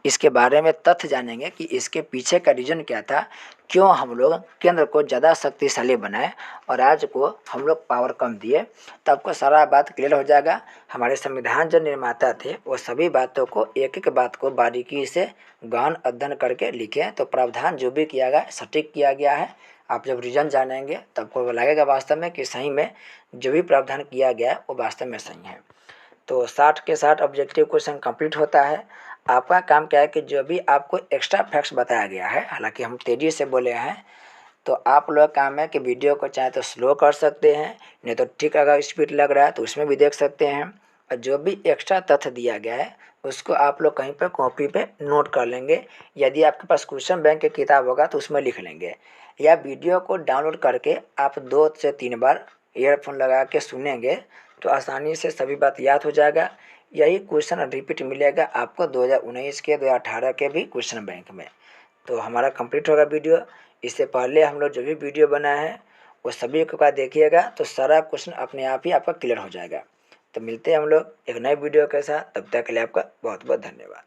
इसके बारे में तथ्य जानेंगे कि इसके पीछे का रीजन क्या था, क्यों हम लोग केंद्र को ज़्यादा शक्तिशाली बनाए और राज्य को हम लोग पावर कम दिए, तो आपको सारा बात क्लियर हो जाएगा। हमारे संविधान जो निर्माता थे वो सभी बातों को एक एक बात को बारीकी से गहन अध्ययन करके लिखे, तो प्रावधान जो भी किया गया सटीक किया गया है। आप जब रीजन जानेंगे तो आपको लगेगा वास्तव में कि सही में जो भी प्रावधान किया गया है वो वास्तव में सही है। तो 60 के 60 ऑब्जेक्टिव क्वेश्चन कंप्लीट होता है। आपका काम क्या है कि जो भी आपको एक्स्ट्रा फैक्ट्स बताया गया है, हालांकि हम तेज़ी से बोले हैं, तो आप लोग का काम है कि वीडियो को चाहे तो स्लो कर सकते हैं, नहीं तो ठीक अगर स्पीड लग रहा है तो उसमें भी देख सकते हैं। और जो भी एक्स्ट्रा तथ्य दिया गया है उसको आप लोग कहीं पर कॉपी पे नोट कर लेंगे। यदि आपके पास क्वेश्चन बैंक की किताब होगा तो उसमें लिख लेंगे, या वीडियो को डाउनलोड करके आप 2 से 3 बार ईयरफोन लगा के सुनेंगे तो आसानी से सभी बात याद हो जाएगा। यही क्वेश्चन रिपीट मिलेगा आपको 2019 के, 2018 के भी क्वेश्चन बैंक में। तो हमारा कंप्लीट होगा वीडियो। इससे पहले हम लोग जो भी वीडियो बनाए हैं वो सभी को का देखिएगा तो सारा क्वेश्चन अपने आप ही आपका क्लियर हो जाएगा। तो मिलते हैं हम लोग एक नए वीडियो के साथ, तब तक के लिए आपका बहुत बहुत धन्यवाद।